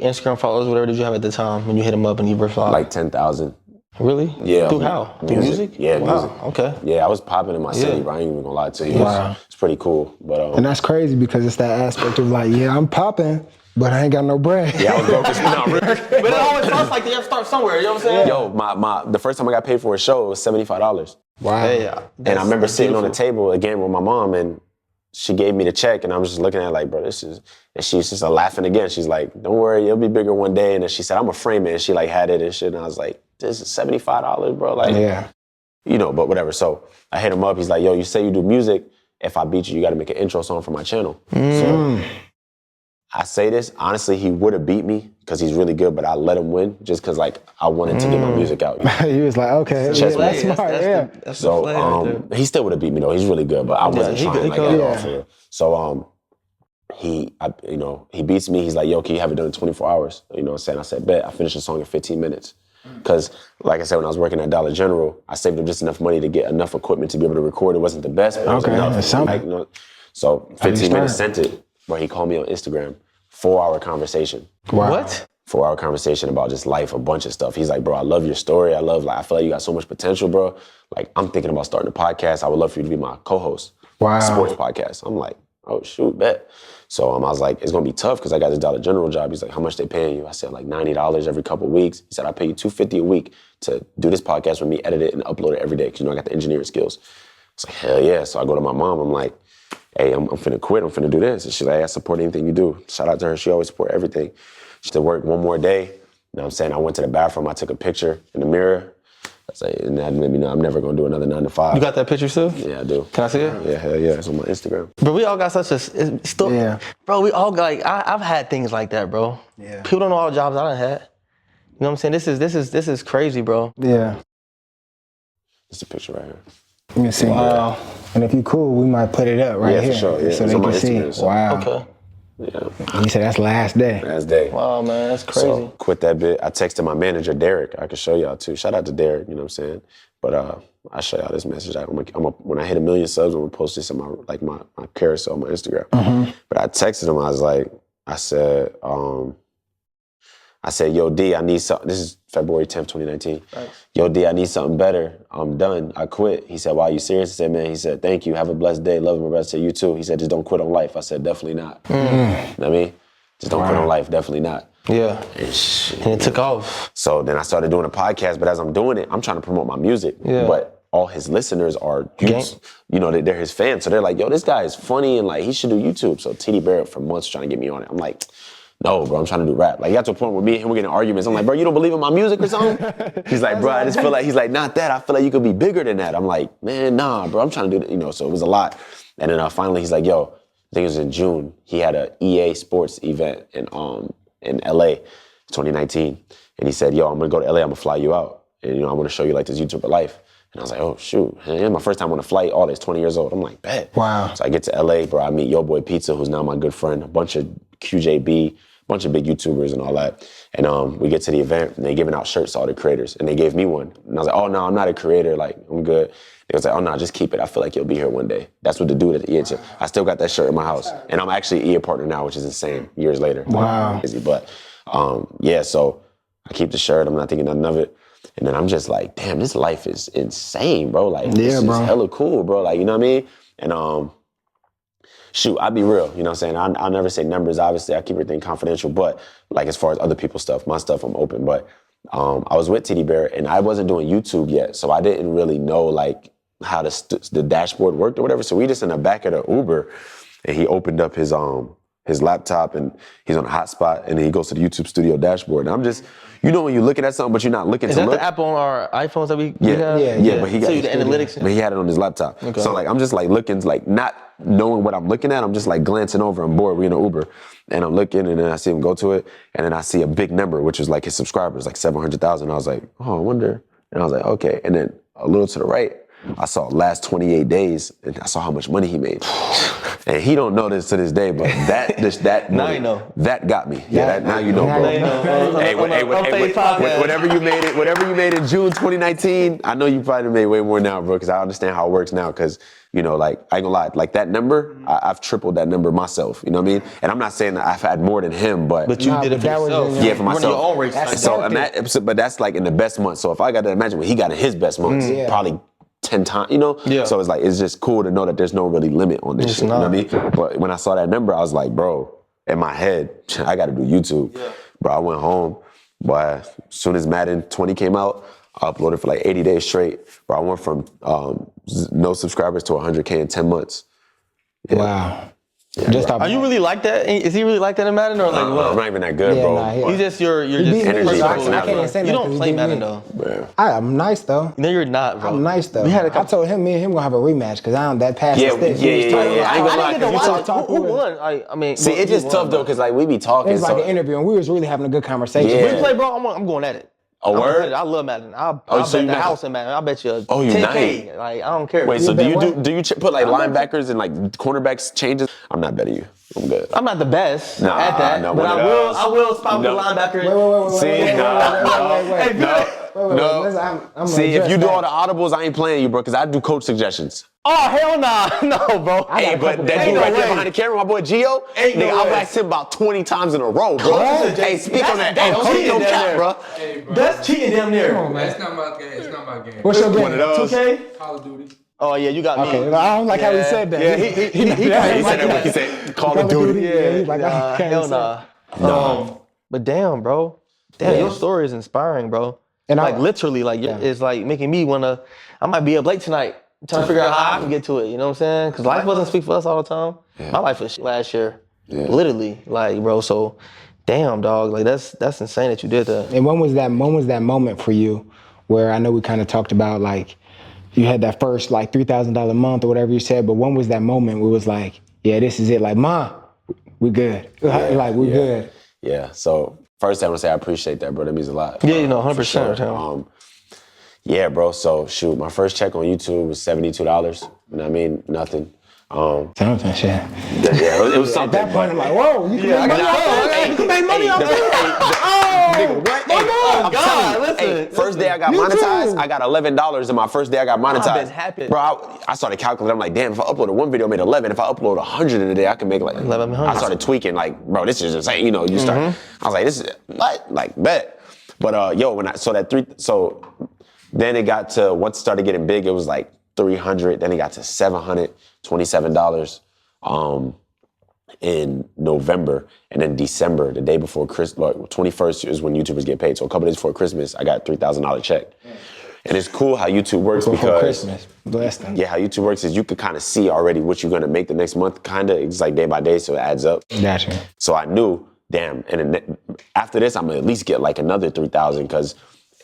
Instagram followers, whatever, did you have at the time when you hit him up and you replied? Like 10,000. Really? Yeah. Through how? Through music? Yeah, wow. music. Okay. Yeah, I was popping in my city, bro. I ain't even gonna lie to you. Wow. It's pretty cool. But and that's crazy because it's that aspect of like, yeah, I'm popping, but I ain't got no bread. Yeah, I was broke as hell. But it always starts like you have to start somewhere, you know what I'm saying? Yo, the first time I got paid for a show, it was $75. Wow. Yeah. And I remember sitting on the table again with my mom, and she gave me the check, and I was just looking at it like, bro, this is, and she's just laughing again. She's like, don't worry, it'll be bigger one day. And then she said, I'm gonna frame it. And she like had it and shit. And I was like, this is $75, bro. Like, yeah. You know, but whatever. So I hit him up. He's like, yo, you say you do music. If I beat you, you got to make an intro song for my channel. So I say this, honestly, he would have beat me because he's really good, but I let him win just because, like, I wanted to get my music out. You know? He was like, okay, that's smart, That's so he still would have beat me, though. He's really good, but I wasn't trying like at all for real. So he beats me. He's like, yo, can you have it done in 24 hours? You know what I'm saying? I said, bet. I finished the song in 15 minutes. Because, like I said, when I was working at Dollar General, I saved up just enough money to get enough equipment to be able to record. It wasn't the best, but it was enough. Like, you know, so 15 minutes sent it, where he called me on Instagram, 4-hour conversation. Wow. What? 4-hour conversation about just life, a bunch of stuff. He's like, bro, I love your story. I feel like you got so much potential, bro. Like, I'm thinking about starting a podcast. I would love for you to be my co-host. Wow. Sports podcast. I'm like, oh, shoot, bet. So I was like, it's gonna be tough because I got this Dollar General job. He's like, how much they paying you? I said, like $90 every couple of weeks. He said, I'll pay you $250 a week to do this podcast with me, edit it, and upload it every day because, you know, I got the engineering skills. It's like, hell yeah. So I go to my mom. I'm like, hey, I'm finna quit. I'm finna do this. And she's like, I support anything you do. Shout out to her. She always support everything. She said, work one more day. You know what I'm saying? I went to the bathroom. I took a picture in the mirror. I say, and that made me know I'm never gonna do another 9 to 5. You got that picture still? Yeah, I do. Can I see it? Yeah, hell yeah. It's on my Instagram. Bro, we all got such a still. Yeah. Bro, we all got like I've had things like that, bro. Yeah. People don't know all the jobs I done had. You know what I'm saying? This is crazy, bro. Yeah. It's a picture right here. Let me see. Wow. And if you cool, we might put it up right Yeah, here. for sure. Yeah. So It's they on my can see. Instagram, so- Wow. Okay. Yeah. And you said that's last day. Last day. Wow, man, that's crazy. So quit that bit. I texted my manager, Derek. I can show y'all too. Shout out to Derek, you know what I'm saying? But I'll show y'all this message. When I hit 1 million subs, I'm gonna post this in my carousel on my Instagram. Mm-hmm. But I texted him, I said, yo, D, I need something. This is February 10th, 2019. Thanks. Yo, D, I need something better. I'm done. I quit. He said, wow, you serious? I said, man, he said, thank you. Have a blessed day. Love my brother. I said, you too. He said, just don't quit on life. I said, definitely not. You know what I mean? Just don't quit on life. Definitely not. Yeah. And And it took off. So then I started doing a podcast, but as I'm doing it, I'm trying to promote my music. Yeah. But all his listeners are, Gang. you know, they're his fans. So they're like, yo, this guy is funny and like, he should do YouTube. So TD Barrett for months trying to get me on it. I'm like, no, bro, I'm trying to do rap. Like, he got to a point where me and him were getting arguments. I'm like, bro, you don't believe in my music or something? He's like, bro, I just feel like, he's like, not that. I feel like you could be bigger than that. I'm like, man, nah, bro, I'm trying to do that. You know, so it was a lot. And then finally he's like, yo, I think it was in June, he had a EA Sports event in LA, 2019. And he said, yo, I'm gonna go to LA, I'm gonna fly you out. And, you know, I'm gonna show you like this YouTuber life. And I was like, oh, shoot. And it's my first time on a flight, all this, 20 years old. I'm like, bet. Wow. So I get to LA, bro, I meet Yo Boy Pizza, who's now my good friend, a bunch of QJB, a bunch of big YouTubers and all that. And we get to the event, and they giving out shirts to all the creators. And they gave me one. And I was like, oh, no, I'm not a creator. Like, I'm good. They was like, oh, no, just keep it. I feel like you'll be here one day. That's what the dude at the EA said. I still got that shirt in my house. And I'm actually an EA partner now, which is insane, years later. Wow. Crazy. But, yeah, so I keep the shirt. I'm not thinking nothing of it. And then I'm just like, damn, this life is insane, bro. Like, this is hella cool, bro. Like, you know what I mean? And shoot, I'll be real, you know what I'm saying? I'll never say numbers, obviously. I keep everything confidential. But, like, as far as other people's stuff, my stuff, I'm open. But I was with TD Barrett, and I wasn't doing YouTube yet. So I didn't really know, like, how the dashboard worked or whatever. So we just in the back of the Uber, and he opened up his laptop, and he's on a hotspot, and then he goes to the YouTube studio dashboard. And I'm just, you know when you're looking at something, but you're not looking Is to that look. the app on our iPhones that we Yeah, have? yeah, but he got so the analytics. but he had it on his laptop. Okay. So like I'm just like looking, like not knowing what I'm looking at. I'm just like glancing over. I'm bored. We're in an Uber, and I'm looking, and then I see him go to it, and then I see a big number, which was like his subscribers, like 700,000. I was like, oh, I wonder. And I was like, okay. And then a little to the right, I saw last 28 days, and I saw how much money he made. And he don't know this to this day, but that Now money, you know. that got me. Yeah, now you know, bro. Now you know. Hey, Unphazed podcast. whatever you made in June 2019, I know you probably made way more now, bro, because I understand how it works now. Because, you know, like, I ain't gonna lie, like that number, I've tripled that number myself, you know what I mean? And I'm not saying that I've had more than him, but You Nah, did it but for that was yourself. in your- yeah, for myself. Running your own race. That's So, but that's like in the best months. So if I got to imagine what he got in his best months, Yeah. probably 10 times, you know? Yeah. So it's like, it's just cool to know that there's no really limit on this It's shit, you know what I not. mean? But when I saw that number, I was like, bro, in my head, I got to do YouTube. Yeah. Bro, I went home, but as soon as Madden 20 came out, I uploaded for like 80 days straight. Bro, I went from no subscribers to 100K in 10 months. Yeah. Wow. Just Are you really like that? Is he really like that in Madden, or like I'm what? not even that good, Yeah, bro. nah, he- He's just you're He just beat me, energy, so I personality. can't say You nothing. don't He play beat Madden me. though. Man. I'm nice though. No, you're not, bro. I'm nice though. We had a I couple. told him, me and him gonna have a rematch because I'm that past Yeah, the sticks. yeah, We was yeah, talking yeah. about- I ain't gonna lie, I didn't get to 'cause watch you it. Who won? I mean, See, it's just tough though, because like we be talking. It was like so- an interview and we was really having a good conversation. Yeah. We play, bro. I'm going at it. A word? I love Madden. I'll Oh, bet so you the not- house in Madden. I'll bet you Oh, you 10K. Like, I don't care. Wait, so bet what? do you put like linebackers and like cornerbacks changes? I'm not betting you. I'm good. I'm not the best Nah, at that, no, but one of I those. will spot No. the linebacker. Wait. See, Hey, no, good. No. I'm See, if you do all the audibles, I ain't playing you, bro, because I do coach suggestions. Oh, hell nah. No, bro. Hey, but that dude right there behind the camera, my boy Gio, nigga, I've asked him about 20 times in a row, bro. Hey, speak on that. Hey, coach don't cap, bro. Hey, bro. That's cheating damn near. Come on, man. It's not my game. It's not my game. What's your game? One of those. 2K? Call of Duty. Oh, yeah, you got me. Okay, I don't like how he said that. Yeah, he He said that, he said, Call of Duty. Yeah, he's like, Nah, I can't hell say. nah. No. But damn, bro. Damn, your story is inspiring, bro. And like I- literally, like it's like making me wanna. I might be up late tonight, trying to figure out how I can get to it. You know what I'm saying? Because life doesn't speak for us all the time. My life was shit last year, literally, like bro. So, damn, dog, like that's insane that you did that. And when was that moment for you where I know we kind of talked about like you had that first like $3,000 a month or whatever you said, but when was that moment where it was like, yeah, this is it, like, Ma, we good. Like, we good. Yeah, so first I want to say I appreciate that, bro. That means a lot. Yeah, you know, 100%. For sure. Yeah, bro, so shoot, my first check on YouTube was $72. You know what I mean? Nothing. Something, shit. Yeah, it was something. At that point, I'm like, whoa, you can make money off that? You can make money off that? Nigga, what? Oh, I'm God, telling you, listen. first day I got YouTube. monetized, I got $11 in my first day I got monetized. I've been happy. Bro, I started calculating, I'm like, damn, if I uploaded one video, I made 11. If I upload 100 in a day, I can make like 1100. I started tweaking, like, bro, this is insane. You know, you start, I was like, this is, what? Like, bet. But yo, then it got to, once it started getting big, it was like 300, then it got to $727 in November, and then December, the day before Christmas, 21st is when YouTubers get paid. So a couple days before Christmas, I got a $3,000 check. And it's cool how YouTube works Before because Christmas, bless them. yeah, how YouTube works is you could kind of see already what you're gonna make the next month, kind of. It's like day by day, so it adds up. Gotcha. So I knew, damn, and then after this, I'm gonna at least get like another 3,000 because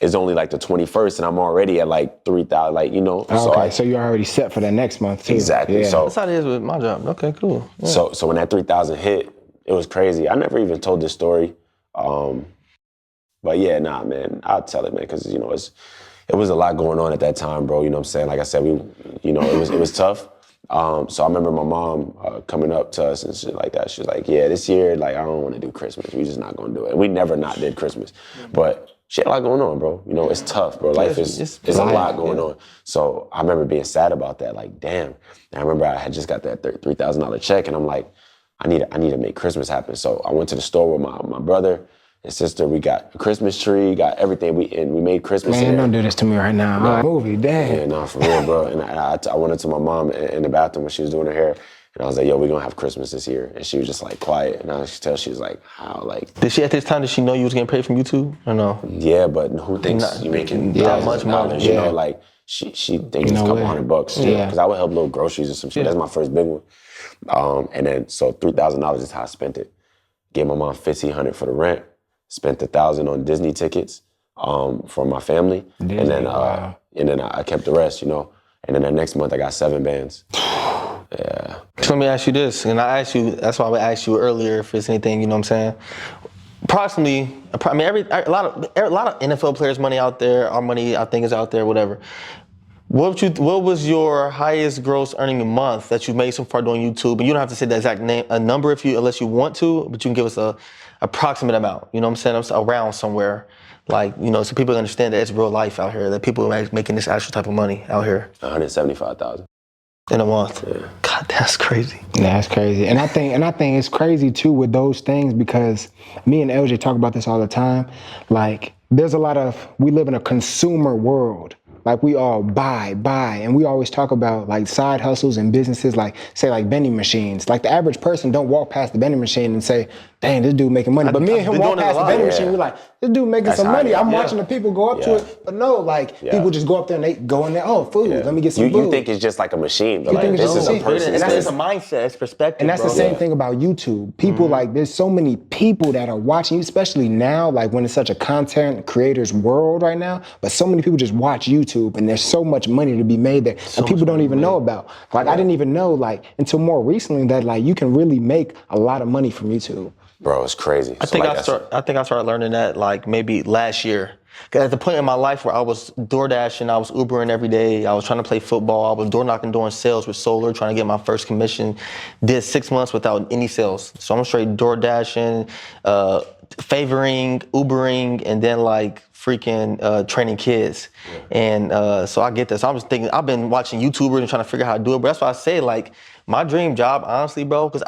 it's only like the 21st, and I'm already at like 3,000, like, you know. Okay, so you're already set for that next month too. Exactly. Yeah. So That's how it is with my job. Okay, cool. Yeah. So when that 3,000 hit, it was crazy. I never even told this story. But yeah, nah, man, I'll tell it, man, because, you know, it was a lot going on at that time, bro. You know what I'm saying? Like I said, it was tough. So I remember my mom coming up to us and shit like that. She was like, yeah, this year, like, I don't want to do Christmas. We just not going to do it. And we never not did Christmas. But shit, a lot going on, bro. You know, it's tough, bro. Life is a lot going on. So I remember being sad about that. Like, damn. And I remember I had just got that $3,000 check, and I'm like, I need to make Christmas happen. So I went to the store with my brother and sister. We got a Christmas tree, got everything. We made Christmas. Man, don't do this to me right now. Nah. Movie, damn. Yeah, nah, for real, bro. And I went up to my mom in the bathroom when she was doing her hair, and I was like, yo, we're gonna have Christmas this year. And she was just like quiet. And I could tell she was like, how, like. Did she at this time, did she know you was getting paid from YouTube or no? Yeah, but who thinks you're making thousands much of dollars? money, You yeah. know, like, she thinks it's a No couple way. $100. Yeah. Because I would help little groceries or some shit. That's my first big one. And then, so $3,000 is how I spent it. Gave my mom $1,500 for the rent. Spent $1,000 on Disney tickets for my family. Disney, and then wow. I kept the rest, you know. And then the next month I got 7 bands. Yeah. So let me ask you this, and I asked you, that's why I asked you earlier if it's anything, you know what I'm saying? Approximately, I mean, a lot of NFL players' money out there, our money I think is out there, whatever. What was your highest gross earning month that you made so far doing YouTube? And you don't have to say the exact name, a number unless you want to, but you can give us a approximate amount. You know what I'm saying? Around somewhere, like, you know, so people understand that it's real life out here. That people are making this actual type of money out here. 175,000. In a month. Yeah. God, that's crazy. That's crazy. And I think it's crazy too with those things because me and LJ talk about this all the time. Like, we live in a consumer world. Like, we all buy, and we always talk about like side hustles and businesses, like say like vending machines. Like, the average person don't walk past the vending machine and say, dang, this dude making money. But me and him walk past the vending machine, we're like, this dude making That's some how money. I am. I'm watching the people go up to it. But no, like, people just go up there and they go in there, oh, food, let me get some food. You think it's just like a machine, but You like, think it's this just is a a machine. person. And that's just a mindset, it's perspective, And that's bro. the same thing about YouTube. People like, there's so many people that are watching you, especially now, like when it's such a content creators world right now, but so many people just watch YouTube and there's so much money to be made there and people don't even know about. Like, I didn't even know, like, until more recently that like you can really make a lot of money from YouTube. Bro, it's crazy. I think I started learning that like maybe last year. Because at the point in my life where I was door dashing, I was Ubering every day, I was trying to play football, I was door knocking, doing sales with solar, trying to get my first commission. Did 6 months without any sales. So I'm straight door dashing, favoring, Ubering, and then like freaking training kids. And so I get this. I was thinking, I've been watching YouTubers and trying to figure out how to do it. But that's why I say, like, my dream job, honestly, bro, because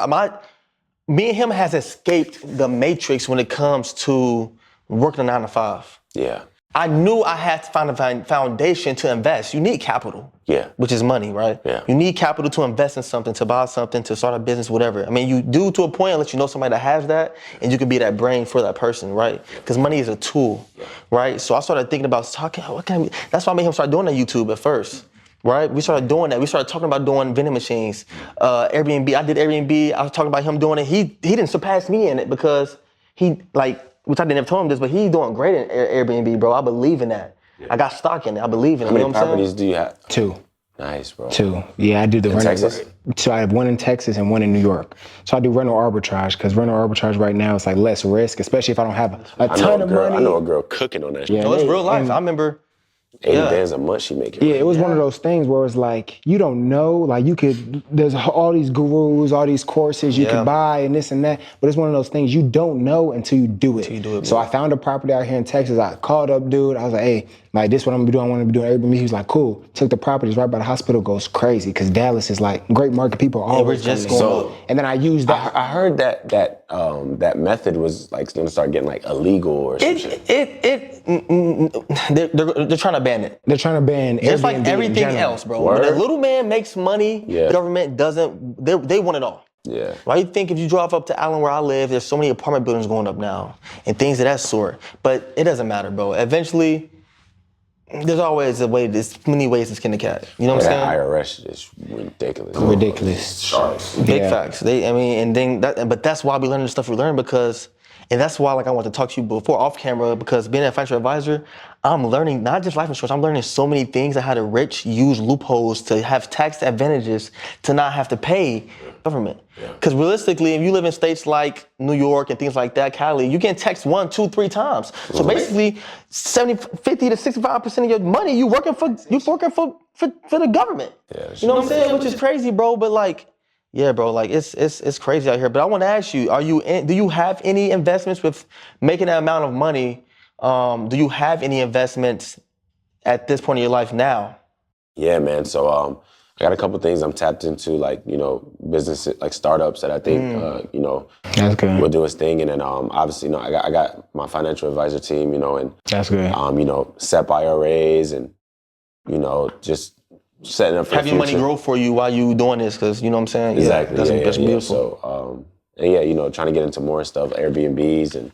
me and him has escaped the matrix when it comes to working a 9 to 5. Yeah. I knew I had to find a foundation to invest. You need capital. Yeah. Which is money, right? Yeah. You need capital to invest in something, to buy something, to start a business, whatever. I mean, you do to a point unless you know somebody that has that, and you can be that brain for that person, right? Because money is a tool, right? So I started thinking about that's why I made him start doing that YouTube at first. Right? We started doing that. We started talking about doing vending machines, Airbnb. I did Airbnb. I was talking about him doing it. He didn't surpass me in it because which I didn't have told him this, but he's doing great in Airbnb, bro. I believe in that. Yeah. I got stock in it. I believe in it. How many properties do you have? 2. Nice, bro. 2. Yeah, I do the rental. Texas? So I have 1 in Texas and 1 in New York. So I do rental arbitrage because rental arbitrage right now is like less risk, especially if I don't have a ton of money. I know a girl cooking on that shit. Yeah, No, it's real life. I remember. 80 bands a month she making. Yeah, it was one of those things where it's like, you don't know, like there's all these gurus, all these courses you can buy and this and that, but it's one of those things you don't know until you do it. So I found a property out here in Texas. I called up dude. I was like, hey, like this what I'm gonna be doing. I want to be doing Airbnb. He was like, cool. Took the properties right by the hospital. Goes crazy because Dallas is like great market. People are always just going. And then I used that. I heard that method was like gonna start getting like illegal or some shit. They're trying to ban it. They're trying to ban just Airbnb like everything in else, bro. Word. When a little man makes money, the government doesn't. They want it all. Yeah. Why you think if you drive up to Allen where I live, there's so many apartment buildings going up now and things of that sort. But it doesn't matter, bro. Eventually, there's always many ways to skin the cat. You know what I'm saying? That IRS is ridiculous. Ridiculous. Sharks. Big facts. But that's why we learn the stuff we learn and that's why I want to talk to you before off camera because being a financial advisor, I'm learning not just life insurance, I'm learning so many things on how the rich use loopholes to have tax advantages to not have to pay government. Because realistically, if you live in states like New York and things like that, Cali, you get taxed 1, 2, 3 times. So basically, 50 to 65% of your money, you working for the government. Yeah, you know what I'm saying? Which is crazy, bro. But yeah, bro, it's crazy out here. But I want to ask you, do you have any investments with making that amount of money? Do you have any investments at this point in your life now? Yeah, man. So I got a couple things I'm tapped into, like, business, like startups that I think, That's good. will do its thing. And then obviously, I got my financial advisor team, and That's good. SEP IRAs and, just setting up for the future. Have your money grow for you while you doing this, because you know what I'm saying? Exactly. That's beautiful. So, trying to get into more stuff, Airbnbs and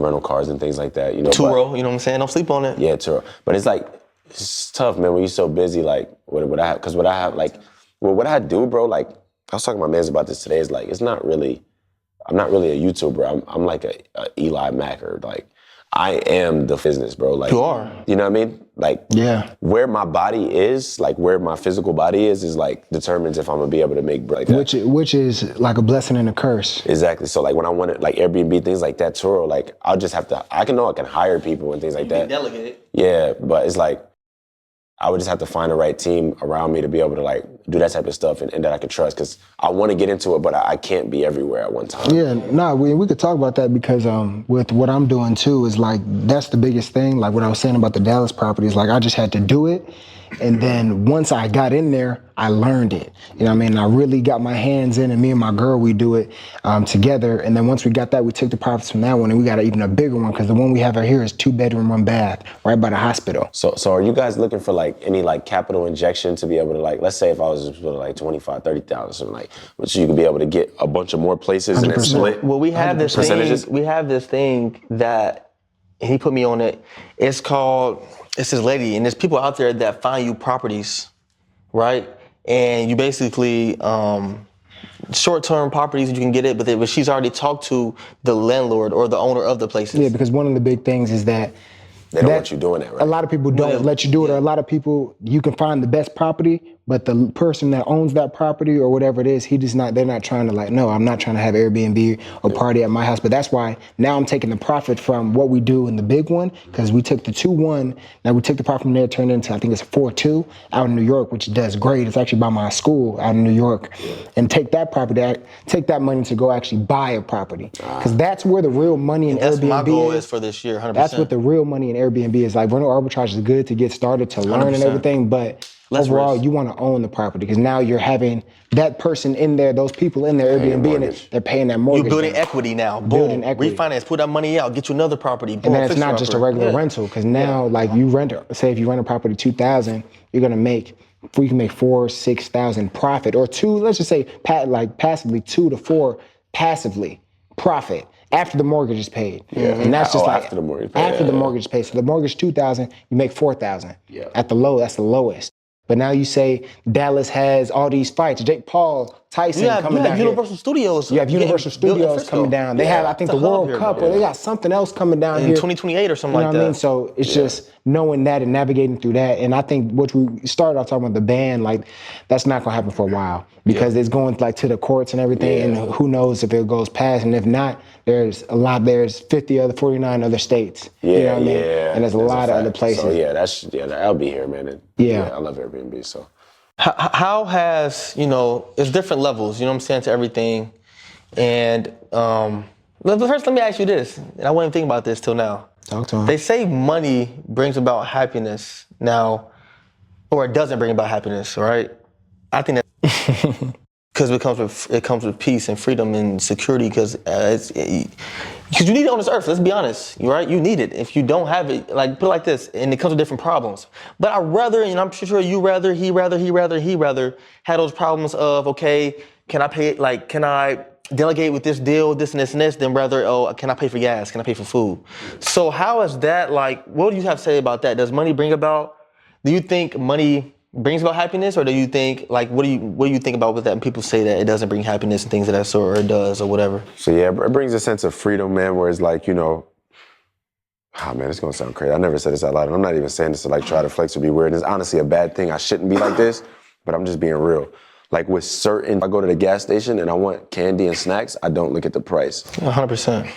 rental cars and things like that. Turo, you know what I'm saying? Don't sleep on it. Yeah, Turo. But it's tough, man, when you're so busy, like, what I do, bro, like, I was talking to my mans about this today, is like, I'm not really a YouTuber. I'm like a Eli Mack, or like, I am the business, bro. Like, you are. You know what I mean? Like, where my body is, like where my physical body is like determines if I'm gonna be able to make like that. Which is like a blessing and a curse. Exactly. So like when I want it, like Airbnb, things like that, Turo, like I'll just have to, I can hire people and things like that. Delegate it. Yeah, but it's like, I would just have to find the right team around me to be able to like do that type of stuff and that I can trust, because I want to get into it, but I can't be everywhere at one time. Yeah, we could talk about that, because with what I'm doing too is like, that's the biggest thing. Like what I was saying about the Dallas properties, like I just had to do it. And then once I got in there, I learned it. You know what I mean? I really got my hands in, and me and my girl, we do it together. And then once we got that, we took the profits from that one, and we got even a bigger one, because the one we have out here is 2-bedroom, 1 bath, right by the hospital. So are you guys looking for like any like capital injection to be able to, like, let's say if I was just put like 25, 30,000, like, so you could be able to get a bunch of more places 100%. and then split? Well, we have this percentages? thing. We have this thing that he put me on it. It's this lady, and there's people out there that find you properties, right? And you basically, short-term properties, you can get it, but she's already talked to the landlord or the owner of the places. Yeah, because one of the big things is that they don't want you doing that, right? A lot of people don't let you do it, or a lot of people, you can find the best property, but the person that owns that property or whatever it is, they're not trying to like, no, I'm not trying to have Airbnb or party at my house. But that's why now I'm taking the profit from what we do in the big one, because we took the 2-1, now we took the profit from there, turned into, I think it's 4-2 out in New York, which does great. It's actually by my school out in New York. And take that property, take that money to go actually buy a property. Because that's where the real money in That's Airbnb my goal is for this year, 100%. That's what the real money in Airbnb is. Like, rental arbitrage is good to get started, to learn 100%. and everything, but Less overall, risk. you want to own the property, because now you're having that person in there, those people in there, Airbnb, and they're paying that mortgage. You're building down. equity now. Boom. Building equity. Refinance, pull that money out, get you another property. Boom, And then it's fix not your just a property. regular rental, because now, like, you rent, say if you rent a property $2,000, you're gonna make, you can make $4,000, $6,000 profit, or let's just say, passively, 2 to 4 passively profit after the mortgage is paid. And that's just like after the mortgage. After the mortgage is paid. So the mortgage $2,000, you make $4,000. At the low, that's the lowest. But now you say Dallas has all these fights. Jake Paul, Tyson coming down Universal Studios. here. You have Universal Studios coming down. They have, I think, the World Cup, or they got something else coming down in here. 2028 or something You know like what that. I mean? So it's just knowing that and navigating through that. And I think what we started off talking about, the ban, like, that's not gonna happen for a while, because it's going like to the courts and everything, and who knows if it goes past. And if not, there's 49 other states. You know what I mean? And there's a lot of other places. So I'll be here, man. And, I love Airbnb, so. How has, it's different levels, you know what I'm saying, to everything. And first, let me ask you this, and I wasn't thinking about this till now. Talk to him. They say money brings about happiness now, or it doesn't bring about happiness, right? I think that because it comes with peace and freedom and security, because you need it on this earth. Let's be honest, right? You need it. If you don't have it, like, put it like this, and it comes with different problems. But I'd rather, and I'm sure he rather had those problems of, okay, can I pay? Like, can I delegate with this deal, this and this and this? Then rather, can I pay for gas? Can I pay for food? So how is that, like? What do you have to say about that? Does money bring about? Do you think money brings about happiness, or do you think, like, what do you think about with that? And people say that it doesn't bring happiness and things of that sort, or it does, or whatever. So it brings a sense of freedom, man, where it's like, man, it's gonna sound crazy. I never said this out loud, and I'm not even saying this to like try to flex or be weird. It's honestly a bad thing. I shouldn't be like this, but I'm just being real. Like, with if I go to the gas station and I want candy and snacks, I don't look at the price. 100%.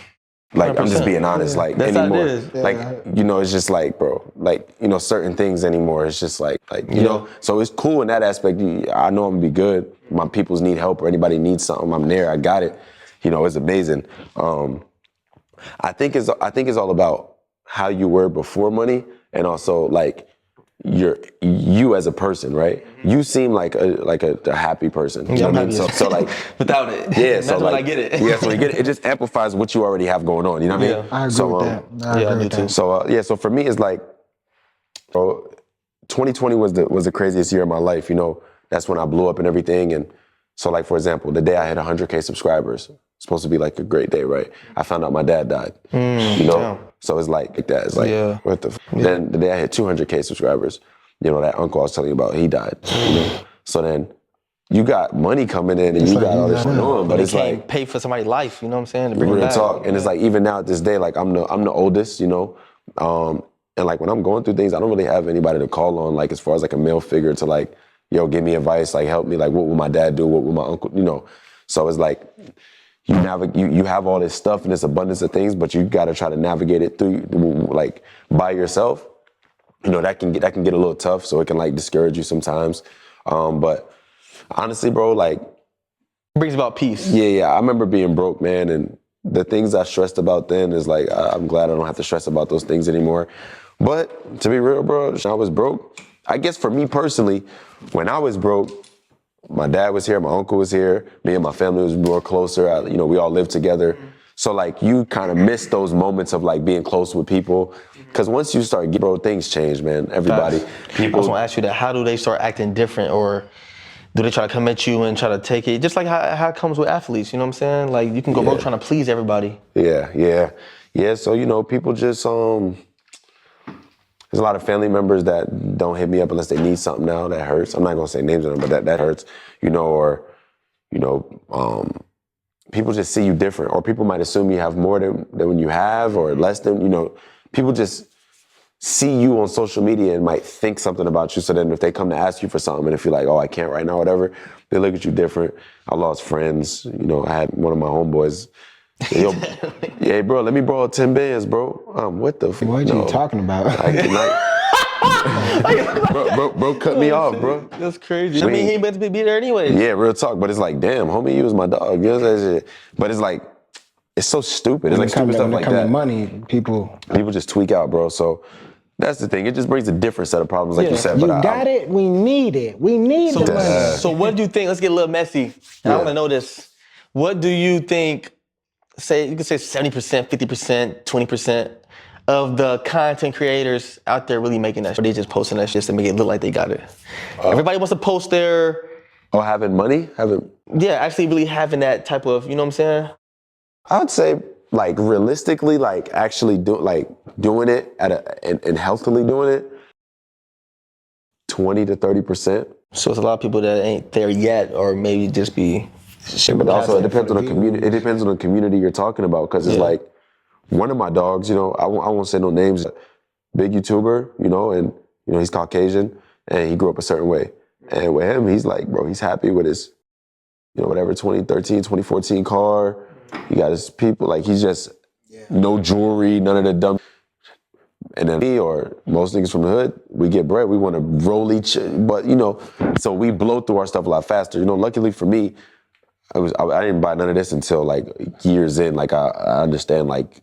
Like, I'm just being honest, like, That's anymore. how it is. Like, it's just like, bro, like, certain things anymore, it's just like, you know, so it's cool in that aspect. I know I'm gonna be good. My peoples need help, or anybody needs something, I'm there, I got it. It's amazing. I think it's all about how you were before money, and also, like, you as a person, right? You seem like a happy person. You know what I mean? So like, without it. Yeah, That's so when like, I get it. Yeah, so you get it. It just amplifies what you already have going on. You know what I mean? I agree with that. I agree with that. So for me, it's like, bro, 2020 was the craziest year of my life. That's when I blew up and everything. And so, like, for example, the day I hit 100K subscribers, it's supposed to be like a great day, right? I found out my dad died. Damn. So it's like that. It's like, what the? Then the day I hit 200K subscribers, that uncle I was telling you about, he died. So then you got money coming in, and you got all this shit on, but it's like, pay for somebody's life. You know what I'm saying? To bring real it back. talk. And it's like, even now at this day, like, I'm the oldest, and like, when I'm going through things, I don't really have anybody to call on, like, as far as like a male figure to like, yo, give me advice, like, help me, like, what will my dad do? What will my uncle, So it's like, you have all this stuff and this abundance of things, but you got to try to navigate it through, like, by yourself. That can get a little tough, so it can, like, discourage you sometimes. But honestly, bro, like, It brings about peace. Yeah. I remember being broke, man, and the things I stressed about then is like, I'm glad I don't have to stress about those things anymore. But to be real, bro, I was broke. I guess for me personally, when I was broke, my dad was here, my uncle was here, me and my family was more closer. We all lived together. So, like, you kind of miss those moments of, like, being close with people. Because once you start, bro, things change, man. Everybody. People. I just want to ask you that. How do they start acting different, or do they try to come at you and try to take it? Just like how it comes with athletes, you know what I'm saying? Like, you can go broke trying to please everybody. Yeah. So, people just, there's a lot of family members that don't hit me up unless they need something now that hurts. I'm not gonna say names of them, but that hurts, people just see you different, or people might assume you have more than when you have, or less than, people just see you on social media and might think something about you. So then if they come to ask you for something, and if you're like, oh, I can't right now, whatever, they look at you different. I lost friends. You know, I had one of my homeboys. Yo, yeah, bro, let me borrow 10 bands, bro. What the fuck? What are you talking about? Bro, cut me off, bro. That's crazy. I mean, he ain't meant to be there anyway. Yeah, real talk. But it's like, damn, homie, you was my dog. You know what I'm saying? But it's like, it's so stupid. It's like stupid stuff like that. Money, people just tweak out, bro. So that's the thing. It just brings a different set of problems, like you said. You but got it. We need it. We need the money. So what do you think? Let's get a little messy. I want to know this. What do you think? Say you could say 70%, 50%, 20% of the content creators out there really making that shit. They just posting that shit to make it look like they got it. Everybody wants to post their having money? Actually really having that type of, you know what I'm saying? I would say, like, realistically, like, actually doing it and healthily doing it, 20 to 30%. So it's a lot of people that ain't there yet, or maybe just be. But also, it depends on the community. It depends on the community you're talking about, because it's like one of my dogs. You know, I won't say no names. Big YouTuber, you know, and you know he's Caucasian, and he grew up a certain way. And with him, he's like, bro, he's happy with his, you know, whatever 2013, 2014 car. He got his people. Like, he's just no jewelry, none of the dumb. And then me or most niggas from the hood, we get bread. We want to roll each, but you know, so we blow through our stuff a lot faster. You know, luckily for me, I didn't buy none of this until like years in. Like I understand, like,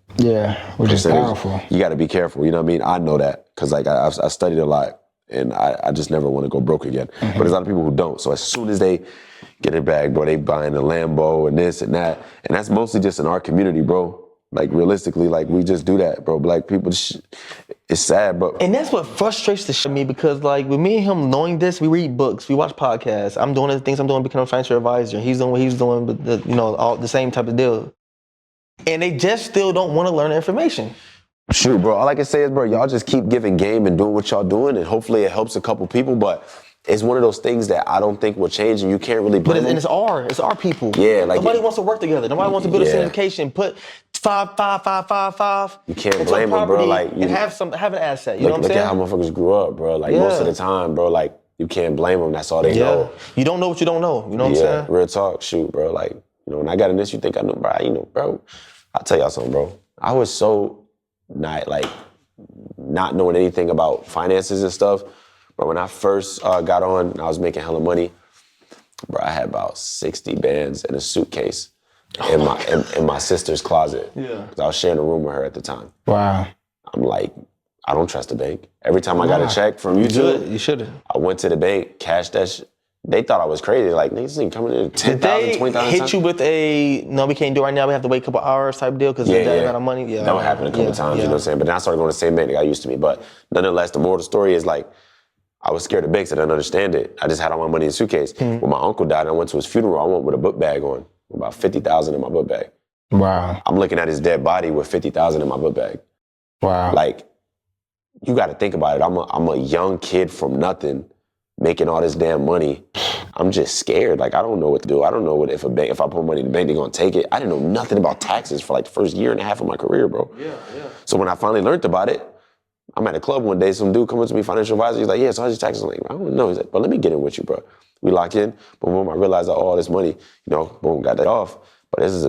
which is powerful. You got to be careful. You know what I mean? I know that because like I studied a lot, and I just never want to go broke again. But there's a lot of people who don't. So as soon as they get it back, bro, they buying a Lambo and this and that, and that's mostly just in our community, bro. Like realistically, like we just do that, bro. Black people, it's sad, bro. And that's what frustrates the shit me, because like with me and him knowing this, we read books, we watch podcasts. I'm doing the things I'm doing, becoming a financial advisor. He's doing what he's doing, but you know, all the same type of deal. And they just still don't want to learn the information. Shoot, bro. All I can say is, bro, y'all just keep giving game and doing what y'all doing, and hopefully it helps a couple people. But it's one of those things that I don't think will change, and you can't really blame them. And it's our people. Yeah, like nobody wants to work together. Nobody wants to build a syndication. Put 5. You can't blame them, bro. Like, and have an asset. You know what I'm saying? Look at how motherfuckers grew up, bro. Like most of the time, bro. Like you can't blame them. That's all they know. You don't know what you don't know. You know what I'm saying? Real talk. Shoot, bro. Like, you know, when I got in this, you think I know, bro. You know, bro. I'll tell y'all something, bro. I was so not knowing anything about finances and stuff. But when I first got on, I was making hella money. Bro, I had about 60 bands in a suitcase in my sister's closet. Yeah. Because I was sharing a room with her at the time. Wow. I'm like, I don't trust the bank. Every time I got a check from YouTube, you should have. I went to the bank, cashed that shit. They thought I was crazy. Like, niggas ain't coming in 10,000, 20,000. Hit you with a, no, we can't do it right now. We have to wait a couple hours type deal because of that amount of money? Yeah. That would happen a couple times, you know what I'm saying? But then I started going to the same bank that I used to be. But nonetheless, the moral of the story is like, I was scared of banks. I didn't understand it. I just had all my money in a suitcase. When my uncle died and I went to his funeral, I went with a book bag on, about 50,000 in my book bag. Wow. I'm looking at his dead body with 50,000 in my book bag. Wow. Like, you got to think about it. I'm a young kid from nothing, making all this damn money. I'm just scared. Like, I don't know what to do. I don't know what if I put money in the bank, they're gonna take it. I didn't know nothing about taxes for like the first year and a half of my career, bro. Yeah. So when I finally learned about it, I'm at a club one day, some dude comes to me, financial advisor, he's like, yeah, so how's your taxes? I'm like, I don't know. He's like, but let me get in with you, bro. We lock in, boom, I realized I owe all this money, you know, boom, got that off. But this is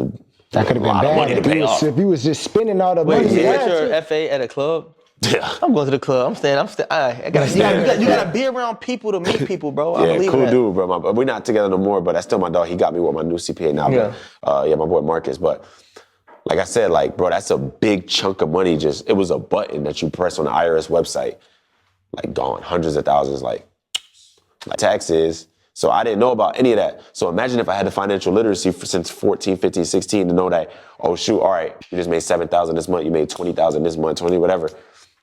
that could have been bad money to pay off. If you was just spending all the money. Wait, you got your FA at a club? Yeah. I'm going to the club. I'm staying. I gotta stay. You gotta be around people to meet people, bro. I believe cool that. Dude, bro. We're not together no more, but that's still my dog. He got me with my new CPA now. Yeah. But, my boy Marcus. But like I said, like, bro, that's a big chunk of money. It was a button that you press on the IRS website, like gone, hundreds of thousands, like taxes. So I didn't know about any of that. So imagine if I had the financial literacy since 14, 15, 16 to know that, oh shoot, all right, you just made 7,000 this month, you made 20,000 this month, 20, whatever.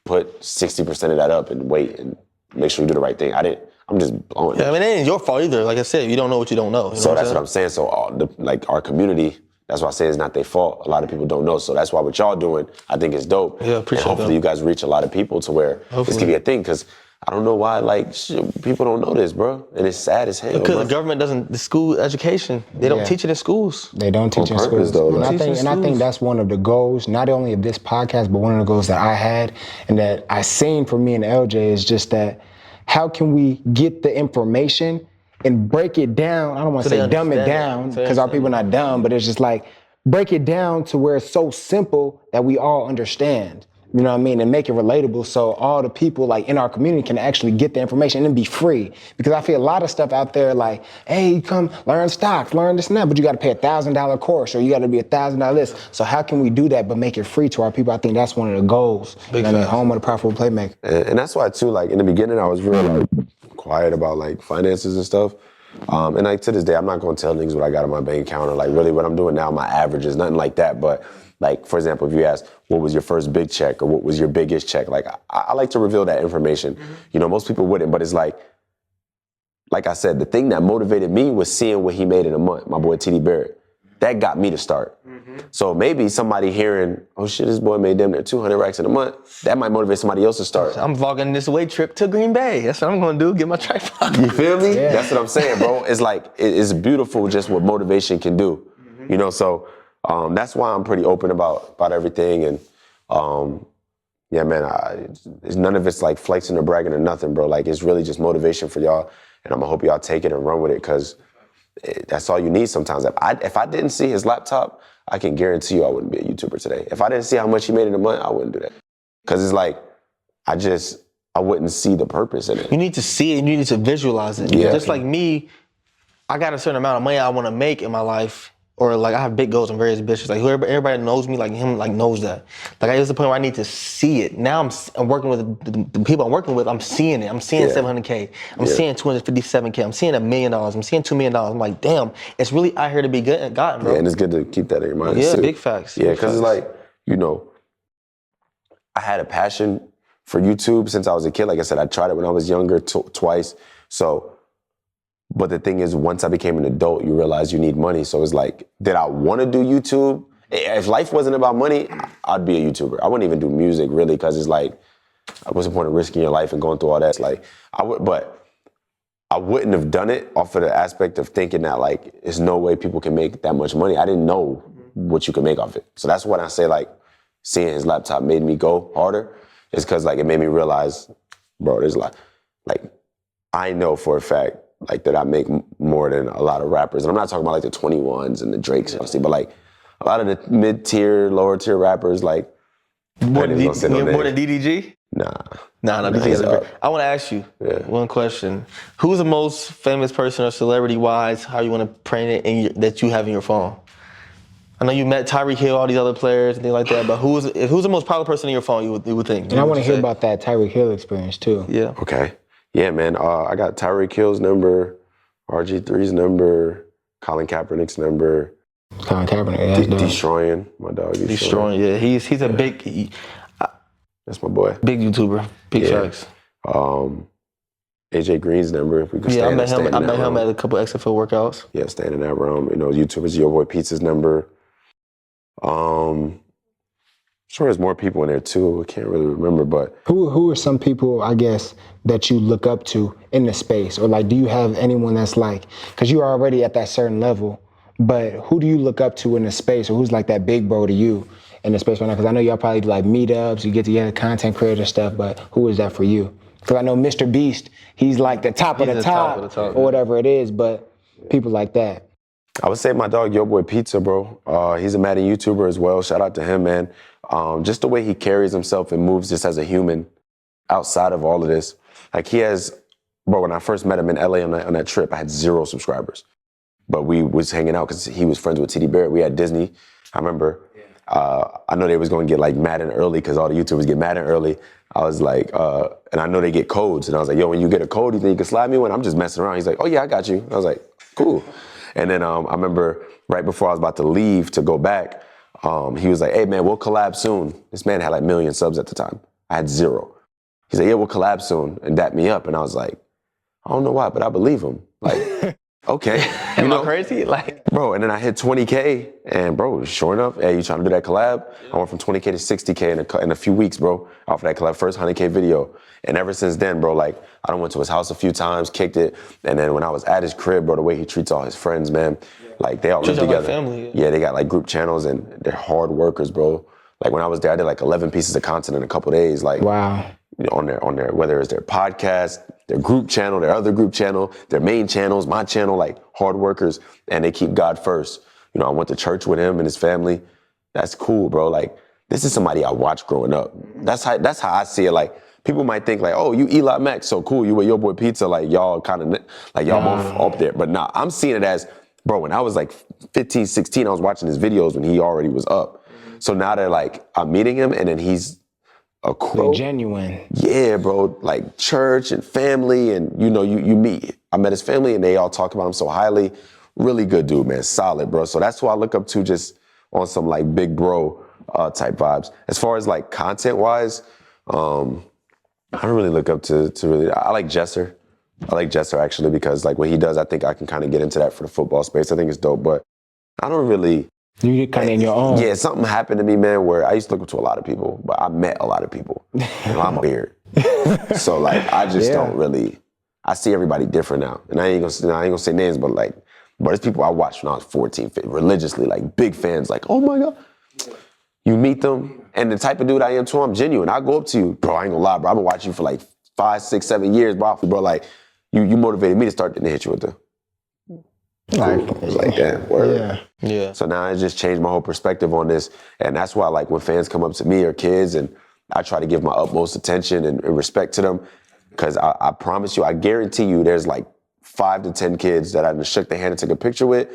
Put 60% of that up and wait and make sure you do the right thing. I'm just blowing it. Yeah, I mean, it ain't your fault either. Like I said, you don't know what you don't know. So that's what I'm saying. So our community, that's why I say it's not their fault. A lot of people don't know. So that's why what y'all doing, I think is dope. Yeah, appreciate and hopefully that. you guys reach a lot of people to where this can be a thing. Because I don't know why, like, people don't know this, bro. And it's sad as hell. Because bro. the government doesn't, the school education, they don't teach it in schools. They don't teach On in purpose, schools. though, And, like- I think that's one of the goals, not only of this podcast, but one of the goals that I had and that I seen for me and LJ is just that how can we get the information and break it down? I don't want to say dumb it down because our people are not dumb, but it's just like break it down to where it's so simple that we all understand. You know what I mean? And make it relatable so all the people like in our community can actually get the information and be free. Because I feel a lot of stuff out there like, hey, come learn stocks, learn this and that, but you got to pay $1,000 course or you got to be $1,000 this. So how can we do that but make it free to our people? I think that's one of the goals. Big I mean, home of the profitable playmaker. And that's why too, like in the beginning, I was real like quiet about like finances and stuff. And like to this day, I'm not going to tell niggas what I got in my bank account or like really what I'm doing now, my average is nothing like that. But like, for example, if you ask, what was your first big check or what was your biggest check? Like, I like to reveal that information. Mm-hmm. You know, most people wouldn't, but it's like I said, the thing that motivated me was seeing what he made in a month, my boy TD Barrett. That got me to start. Mm-hmm. So maybe somebody hearing, oh shit, this boy made damn near 200 racks in a month, that might motivate somebody else to start. I'm vlogging this away trip to Green Bay. That's what I'm gonna do, get my tripod. You feel me? Yeah. That's what I'm saying, bro. It's like, it's beautiful just what motivation can do. Mm-hmm. You know, so that's why I'm pretty open about everything. And yeah, man, it's none of it's like flexing or bragging or nothing, bro. Like, it's really just motivation for y'all. And I'm gonna hope y'all take it and run with it because that's all you need sometimes. If I didn't see his laptop, I can guarantee you I wouldn't be a YouTuber today. If I didn't see how much he made in a month, I wouldn't do that. Because it's like, I wouldn't see the purpose in it. You need to see it, you need to visualize it. Yeah. Just like me, I got a certain amount of money I want to make in my life, or like I have big goals and various bitches. Like everybody knows me, like him, like knows that. Like I get to the point where I need to see it. Now I'm working with the people I'm working with. I'm seeing it. I'm seeing 700K. I'm seeing 257K. I'm seeing $1 million. I'm seeing $2 million. I'm like, damn, it's really out here to be gotten, bro. Yeah, and it's good to keep that in your mind. Yeah, too. big facts. Yeah, because it's like, you know, I had a passion for YouTube since I was a kid. Like I said, I tried it when I was younger twice. So. But the thing is, once I became an adult, you realize you need money. So it's like, did I want to do YouTube? If life wasn't about money, I'd be a YouTuber. I wouldn't even do music, really, because it's like, what's the point of risking your life and going through all that? It's like, but I wouldn't have done it off of the aspect of thinking that, like, there's no way people can make that much money. I didn't know what you could make off it. So that's when I say, like, seeing his laptop made me go harder. It's because, like, it made me realize, bro, there's a lot. Like, I know for a fact, like that I make more than a lot of rappers. And I'm not talking about like the 21s and the Drakes, obviously, but like a lot of the mid-tier, lower-tier rappers, like more than DDG? Nah. I want to ask you one question. Who's the most famous person or celebrity-wise, how you want to paint it that you have in your phone? I know you met Tyreek Hill, all these other players and things like that, but who's the most popular person in your phone, you would think? And I want to hear about that Tyreek Hill experience too. Yeah. Okay. Yeah, man. I got Tyreek Hill's number, RG3's number, Colin Kaepernick's number. Colin Kaepernick, Destroying, my dog. Destroying, yeah. He's a big. That's my boy. Big YouTuber. Big facts. AJ Green's number. If we could I met him at a couple XFL workouts. Yeah, staying in that realm. You know, YouTubers, Your Boy Pizza's number. I'm sure there's more people in there too. I can't really remember, but who are some people, I guess, that you look up to in the space, or like, do you have anyone that's like, because you're already at that certain level, but who do you look up to in the space, or who's like that big bro to you in the space right now? Because I know y'all probably do like meetups, you get together, content creator stuff, but who is that for you? Because I know Mr. Beast, he's like the top of the top, or whatever it is, but people like that. I would say my dog, Yo Boy Pizza, bro. He's a Madden YouTuber as well. Shout out to him, man. Just the way he carries himself and moves just as a human outside of all of this. Like he has, bro, when I first met him in LA on that trip, I had 0 subscribers. But we was hanging out because he was friends with TD Barrett. We had Disney. I remember, I know they was going to get like Madden early because all the YouTubers get Madden early. I was like, and I know they get codes. And I was like, yo, when you get a code, you think you can slide me one? I'm just messing around. He's like, oh yeah, I got you. I was like, cool. And then I remember right before I was about to leave to go back, he was like, hey man, we'll collab soon. This man had like 1 million subs at the time. I had 0. He's like, yeah, we'll collab soon, and dapped me up. And I was like, I don't know why, but I believe him. Like, okay. Am I crazy? Like, Bro, and then I hit 20K, and bro, sure enough, hey, you trying to do that collab? I went from 20K to 60K in a few weeks, bro, off of that collab, first 100K video. And ever since then, bro, like, I done went to his house a few times, kicked it, and then when I was at his crib, bro, the way he treats all his friends, man, like, they all live Treats them like together. family, Yeah, they got, like, group channels, and they're hard workers, bro. Like, when I was there, I did, like, 11 pieces of content in a couple days, like, Wow. you know, on their, whether it's their podcast, their group channel, their other group channel, their main channels, my channel, like hard workers, and they keep God first. You know, I went to church with him and his family. That's cool, bro. Like, this is somebody I watched growing up. That's how I see it. Like, people might think like, oh, you Eli Mack, so cool. You with Your Boy Pizza, like y'all kind of, like y'all both up there. But nah, I'm seeing it as, bro, when I was like 15, 16, I was watching his videos when he already was up. So now that like, I'm meeting him and then he's a cool, genuine. Yeah, bro. Like church and family, and you know, you meet. I met his family, and they all talk about him so highly. Really good dude, man. Solid, bro. So that's who I look up to, just on some like big bro type vibes. As far as like content wise, I don't really look up to really. I like Jesser. I like Jesser actually because like what he does, I think I can kind of get into that for the football space. I think it's dope, but I don't really. You get kind of in your own. Yeah, something happened to me, man, where I used to look up to a lot of people, but I met a lot of people. You know, I'm weird. So like, I just don't really, I see everybody different now. And I ain't gonna say names, but like, but it's people I watched when I was 14, 15, religiously, like big fans, like, oh my God. You meet them, and the type of dude I am too, I'm genuine. I go up to you, bro, I ain't gonna lie, bro. I've been watching you for like 5, 6, 7 years, bro. Bro, like, you motivated me to start to hit you with the, cool. It was like, damn, word. Yeah. So now I just changed my whole perspective on this. And that's why, like, when fans come up to me or kids, and I try to give my utmost attention and respect to them, because I promise you, I guarantee you there's like 5 to 10 kids that I just shook their hand and took a picture with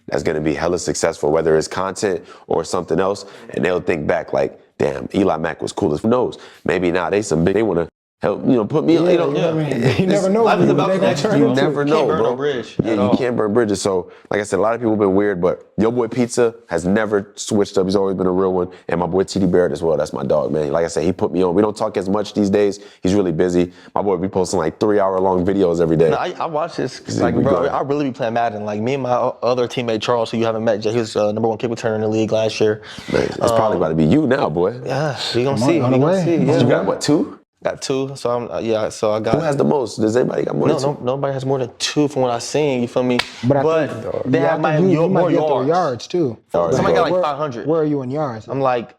that's going to be hella successful, whether it's content or something else. And they'll think back like, damn, Eli Mack was cool as who knows. Maybe now they want to help, you know, put me on, you know. You never know. Life is about connection. You never know, burn bro. no bridge Yeah, at you all. can't burn bridges. So, like I said, a lot of people have been weird, but Your Boy Pizza has never switched up. He's always been a real one. And my boy TD Barrett as well. That's my dog, man. Like I said, he put me on. We don't talk as much these days. He's really busy. My boy be posting like 3-hour-long videos every day. No, I watch this, 'cause, like, bro, I really be playing Madden. Like, me and my other teammate, Charles, who you haven't met yet, he was #1 kick returner in the league last year. Man, it's probably about to be you now, boy. Yeah, we gonna see. on We the gonna way. see. You Yeah. got what, 2? Got 2, so I'm so I got. Who has the most? Does anybody got more than 2? Nobody has more than 2 from what I've seen. You feel me? But I think, they have you more might get yards. the yards too. Somebody got like Where- 500. Where are you in yards? I'm like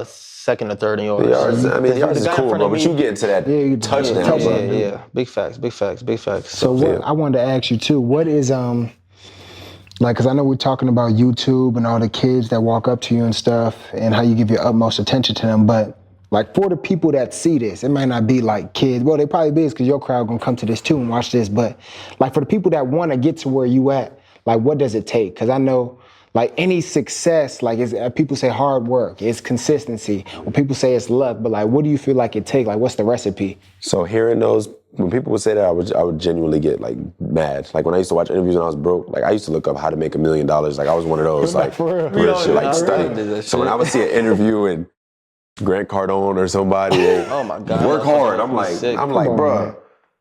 second or third in yards. Yards, I mean, yards The is guy in cool, front bro, of but me- you get into that you touchdown, Yeah, bro. yeah. Big facts. So what, I wanted to ask you too, what is like, cause I know we're talking about YouTube and all the kids that walk up to you and stuff and how you give your utmost attention to them, but like for the people that see this, it might not be like kids, well, they probably is cause your crowd gonna come to this too and watch this, but like for the people that wanna get to where you at, like what does it take? Cause I know like any success, like people say hard work, it's consistency, or people say it's luck, but like what do you feel like it takes? Like what's the recipe? So hearing those, when people would say that, I would genuinely get like mad. Like when I used to watch interviews when I was broke, like I used to look up how to make $1 million. Like I was one of those, like For real. real shit, like I study. did that So when shit. I would see an interview and Grant Cardone or somebody, Oh my God. work hard. I'm like, Sick. bruh,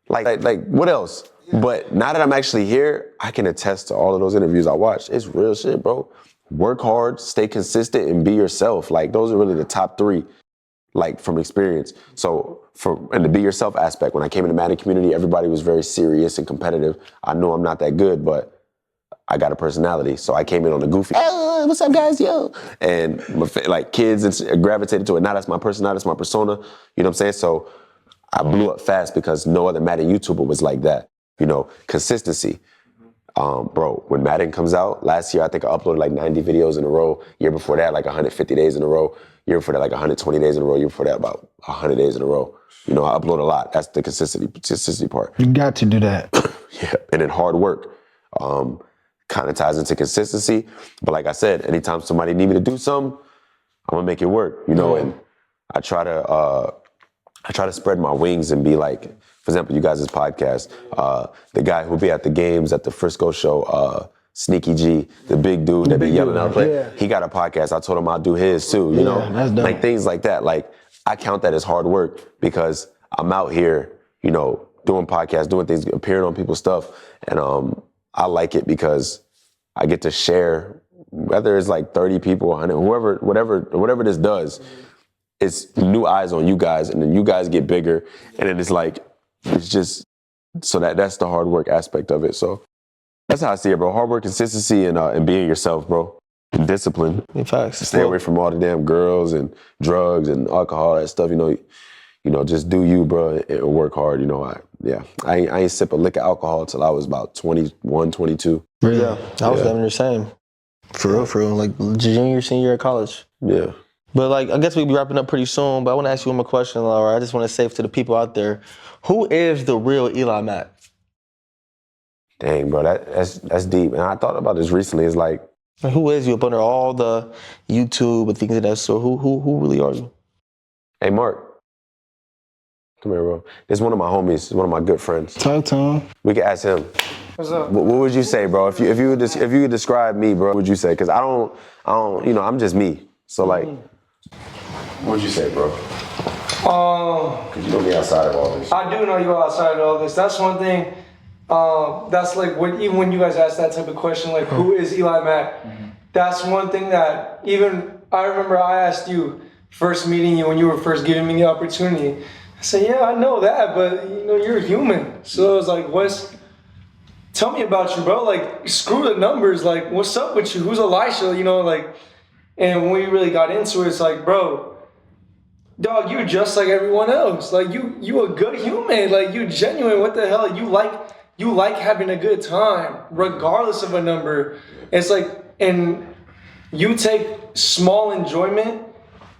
like what else? But now that I'm actually here, I can attest to all of those interviews I watched. It's real shit, bro. Work hard, stay consistent, and be yourself. Like those are really the top 3, like from experience. So and the be yourself aspect, when I came in the Madden community, everybody was very serious and competitive. I know I'm not that good, but I got a personality. So I came in on the goofy, hey, what's up guys, yo. And like kids gravitated to it. Now that's my personality, that's my persona. You know what I'm saying? So I blew up fast because no other Madden YouTuber was like that. You know, consistency. Bro, when Madden comes out, last year I think I uploaded like 90 videos in a row. Year before that, like 150 days in a row. Year before that, like 120 days in a row. Year before that, about 100 days in a row. You know, I upload a lot. That's the consistency part. You got to do that. Yeah, and then hard work kind of ties into consistency. But like I said, anytime somebody need me to do something, I'm gonna make it work. You know, and I try to spread my wings and be like, for example, you guys' podcast, the guy who'll be at the games at the Frisco show, Sneaky G, the big dude that be yelling out play. Yeah. He got a podcast. I told him I'll do his too, you know? that's dope. Like things like that. Like I count that as hard work because I'm out here, you know, doing podcasts, doing things, appearing on people's stuff. And I like it because I get to share, whether it's like 30 people, 100, whatever this does, it's new eyes on you guys, and then you guys get bigger, and then it's just, so that's the hard work aspect of it. So that's how I see it, bro. Hard work, consistency, and being yourself, bro. And discipline. In fact, stay away from all the damn girls and drugs and alcohol, that stuff. You know, just do you, bro, and work hard. You know, I ain't sip a lick of alcohol till I was about 21, 22. Really? Yeah, I was having the same. For real, like junior, senior year of college. Yeah. But like, I guess we'll be wrapping up pretty soon, but I want to ask you one more question, Laura. I just want to say to the people out there, who is the real Eli Mack? Dang, bro, that's deep. And I thought about this recently. It's like, who is you up under all the YouTube and things of that sort? Who really are you? Hey, Mark. Come here, bro. This is one of my homies, one of my good friends. Talk to him. We can ask him. What's up? What would you say, bro? If you could describe me, bro, what would you say? Because I don't, you know, I'm just me. So like, what would you say, bro? Because you know me outside of all this. I do know you outside of all this. That's one thing. That's like even when you guys ask that type of question, like who is Eli Mack? That's one thing that even I remember I asked you first meeting you when you were first giving me the opportunity. I said, yeah, I know that, but you know, you're human. So I was like, tell me about you, bro. Like, screw the numbers. Like, what's up with you? Who's Elisha? You know, like, and when we really got into it, it's like, bro, dog, you're just like everyone else. Like, you a good human. Like, you genuine. What the hell? You like having a good time, regardless of a number. It's like, and you take small enjoyment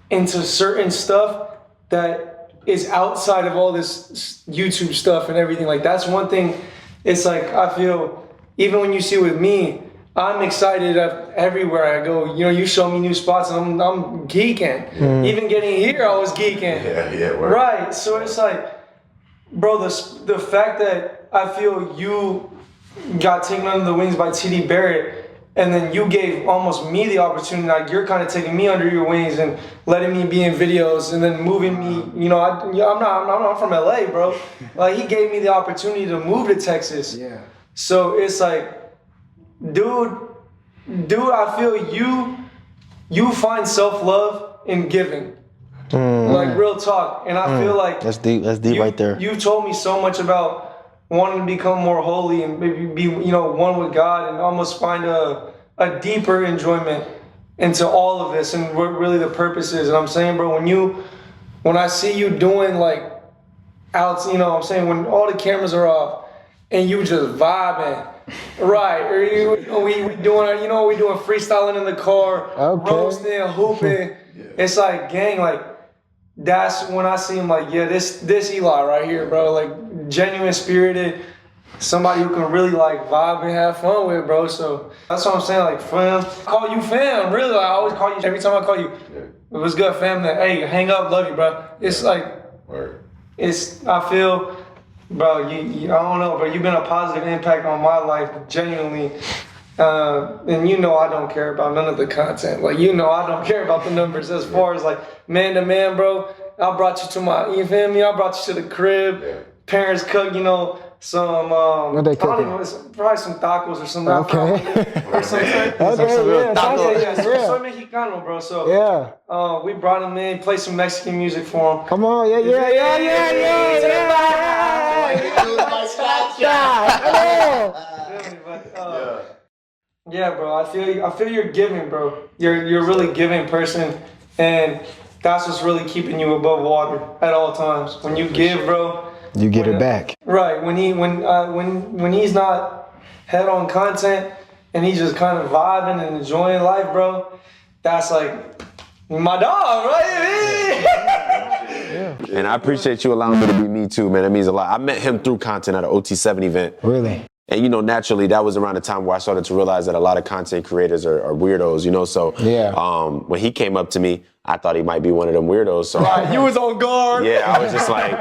into certain stuff that is outside of all this YouTube stuff and everything. Like, that's one thing. It's like, I feel, even when you see with me, I'm excited everywhere I go. You know, you show me new spots and I'm geeking. Even getting here, I was geeking. Yeah, right. So it's like, bro, the fact that I feel you got taken under the wings by TD Barrett, and then you gave almost me the opportunity, like you're kind of taking me under your wings and letting me be in videos and then moving me, you know, I'm not from LA, bro. Like, he gave me the opportunity to move to Texas. Yeah. So it's like, dude, I feel you find self-love in giving. Like, real talk. And I feel like that's deep right there. You told me so much about wanting to become more holy and maybe be, you know, one with God and almost find a deeper enjoyment into all of this and what really the purpose is. And I'm saying, bro, when I see you doing like out, you know, I'm saying when all the cameras are off and you just vibing, right? Or we doing, you know, we doing freestyling in the car, roasting, hooping. It's like, gang, like, that's when I see him, like, yeah, this Eli right here, bro, like, genuine, spirited, somebody who can really, like, vibe and have fun with, bro. So that's what I'm saying, like, fam. I call you fam, really. Like, I always call you, every time I call you, it was good, fam. That, hey, hang up, love you, bro. It's like, I feel, bro, you I don't know, but you've been a positive impact on my life, genuinely. And you know I don't care about none of the content. Like, you know I don't care about the numbers as far as like man to man, bro. I brought you to you feel me? I brought you to the crib. Parents cook, you know, some what they cooking? Probably some tacos or something. Okay. Or something. Soy Mexicano, bro. So yeah. We brought him in, played some Mexican music for him. Come on, yeah. Yeah, bro. I feel you're giving, bro. You're a really giving person, and that's what's really keeping you above water at all times. When you give, bro, you get it back. Right. When he's not head on content and he's just kind of vibing and enjoying life, bro, that's like my dog, right? Yeah. And I appreciate you allowing me to be me too, man. That means a lot. I met him through content at an OT7 event. Really? And, you know, naturally, that was around the time where I started to realize that a lot of content creators are weirdos, you know? So when he came up to me, I thought he might be one of them weirdos. So you was on guard. Yeah, I was just like,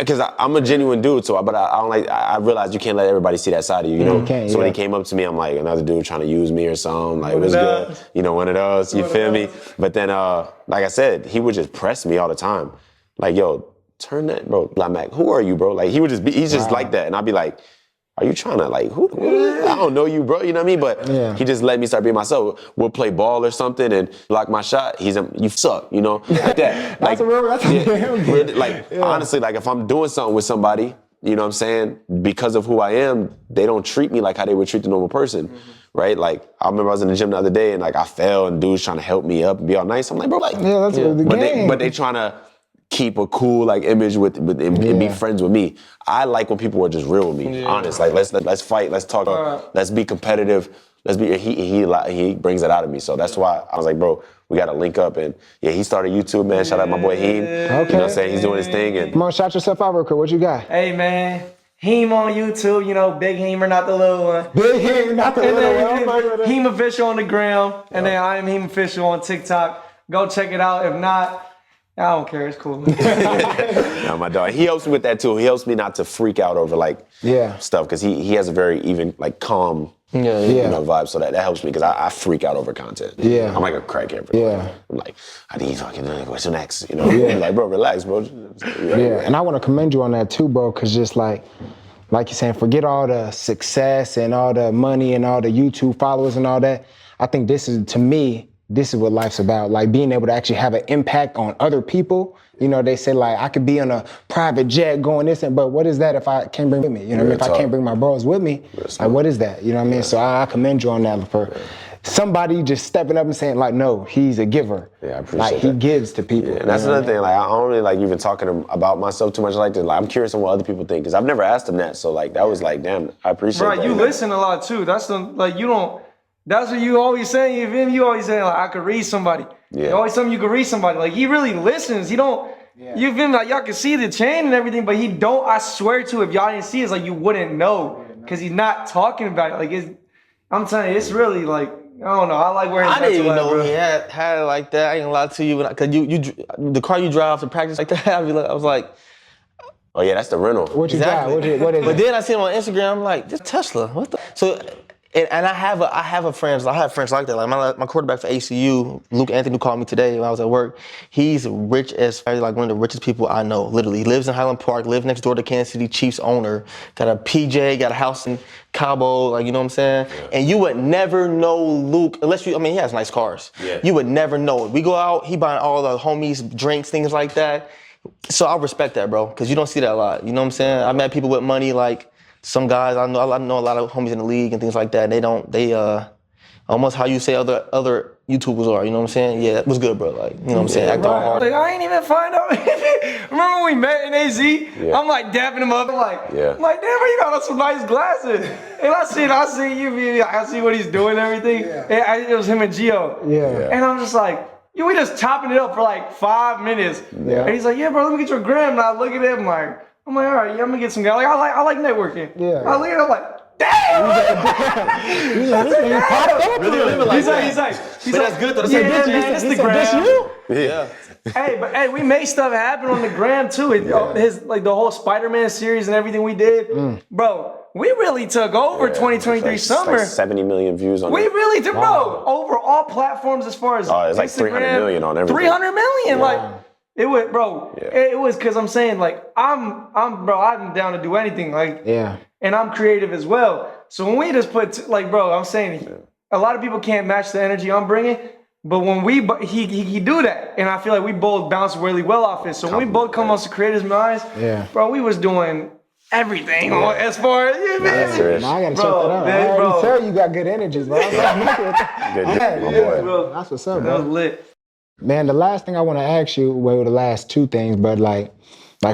because I'm a genuine dude, so but I don't like, I realized you can't let everybody see that side of you, you know? So when he came up to me, I'm like, another dude trying to use me or something, like, what's good? You know, one of those, you feel me? But then, like I said, he would just press me all the time. Like, yo, turn that, bro, Eli Mack, who are you, bro? Like, he would just be, he's just like that. And I'd be like, are you trying to like, who? I don't know you, bro. You know what I mean? But he just let me start being myself. We'll play ball or something and block my shot. You suck, you know, like that. Like, honestly, like if I'm doing something with somebody, you know what I'm saying? Because of who I am, they don't treat me like how they would treat the normal person, right? Like, I remember I was in the gym the other day and like I fell and dudes trying to help me up and be all nice. I'm like, bro, like, that's the game. But they trying to keep a cool like image and be friends with me. I like when people are just real with me, honest. Like, let's fight, let's talk, let's be competitive. He brings that out of me. So that's why I was like, bro, we got to link up. And yeah, he started YouTube, man. Shout out my boy Heem. Okay. You know what I'm saying? He's doing his thing. And come on, shout yourself out real quick. What you got? Hey, man. Heem on YouTube, you know, Big Heemer, not the little one. Big Heem, not the little one. Heem Official on the gram. And then I am Heem Official on TikTok. Go check it out. If not, I don't care. It's cool. No, my dog. He helps me with that too. He helps me not to freak out over like stuff because he has a very even like calm you know, vibe. So that helps me because I freak out over content. Yeah. I'm like a crackhead. I'm like, I need fucking what's next? You know? I'm like, bro, relax, bro. And I want to commend you on that too, bro, because just like you're saying, forget all the success and all the money and all the YouTube followers and all that. I think this is, to me, this is what life's about, like being able to actually have an impact on other people. You know, they say like, I could be on a private jet going this, but what is that if I can't bring with me? You know what I mean? If I can't bring my bros with me, like what is that? You know what I mean? So I commend you on that for somebody just stepping up and saying like, no, he's a giver. Yeah, I appreciate like, that. he gives to people. And that's another thing, like I don't really like even talking about myself too much like that. Like I'm curious on what other people think, because I've never asked them that. So like, that was like, damn, I appreciate that. Right, you listen a lot too. That's the, like, you don't, that's what you always say. You always say like, I could read somebody. You always tell me you could read somebody. Like he really listens. He don't, you've been like, y'all can see the chain and everything, but he don't, I swear to, if y'all didn't see it, it's like you wouldn't know. Because he's not talking about it. Like it's, I'm telling you, it's really like, I don't know. I like where his I didn't even mental at, know he had it like that. I ain't gonna lie to you, because you the car you drive to practice like that. I was like, oh yeah, that's the rental. What you got? What is but it? then I see him on Instagram. I'm like, this Tesla. What the? So, and I have friends like that. Like my quarterback for ACU, Luke Anthony, who called me today when I was at work. He's rich as like one of the richest people I know. Literally, he lives in Highland Park, lives next door to Kansas City Chiefs owner. Got a PJ, got a house in Cabo. Like, you know what I'm saying? Yeah. And you would never know Luke unless you. I mean, he has nice cars. Yeah. You would never know it. We go out, he buying all the homies drinks, things like that. So I respect that, bro, because you don't see that a lot. You know what I'm saying? I met people with money like. Some guys, I know a lot of homies in the league and things like that. And they almost how you say other YouTubers are. You know what I'm saying? Yeah, that was good, bro. Like, you know what I'm saying? Act all hard. Like, I ain't even find out. Remember when we met in AZ? Yeah. I'm like dapping him up. I'm like, damn, bro, you got on some nice glasses. And I see you, I see what he's doing and everything. Yeah. And it was him and Gio. Yeah. And I'm just like, we just chopping it up for like 5 minutes. Yeah. And he's like, yeah, bro, let me get your gram. And I look at him like, I'm like, all right, yeah, I'm gonna get some guys. Like, I like networking. Yeah. I look at him like, damn! He's like, that's good though. Yeah, man, it's the gram. Yeah. Hey, we made stuff happen on the gram too. His like the whole Spider-Man series and everything we did, bro. We really took over 2023 summer. Like 70 million views on it. We really did, bro. Over all platforms as far as it's like 300 million on everything. 300 million, like. It was, bro. Yeah. It was because I'm saying like I'm down to do anything, like and I'm creative as well. So when we just put like, bro, I'm saying a lot of people can't match the energy I'm bringing, but when he do that, and I feel like we both bounce really well off it. So when we both come on to creators' minds, bro, we was doing everything as far as I gotta check that out. I already tell you got good energy, bro. That's what's up, bro. Lit. Man, the last thing I want to ask you, well, the last two things, but like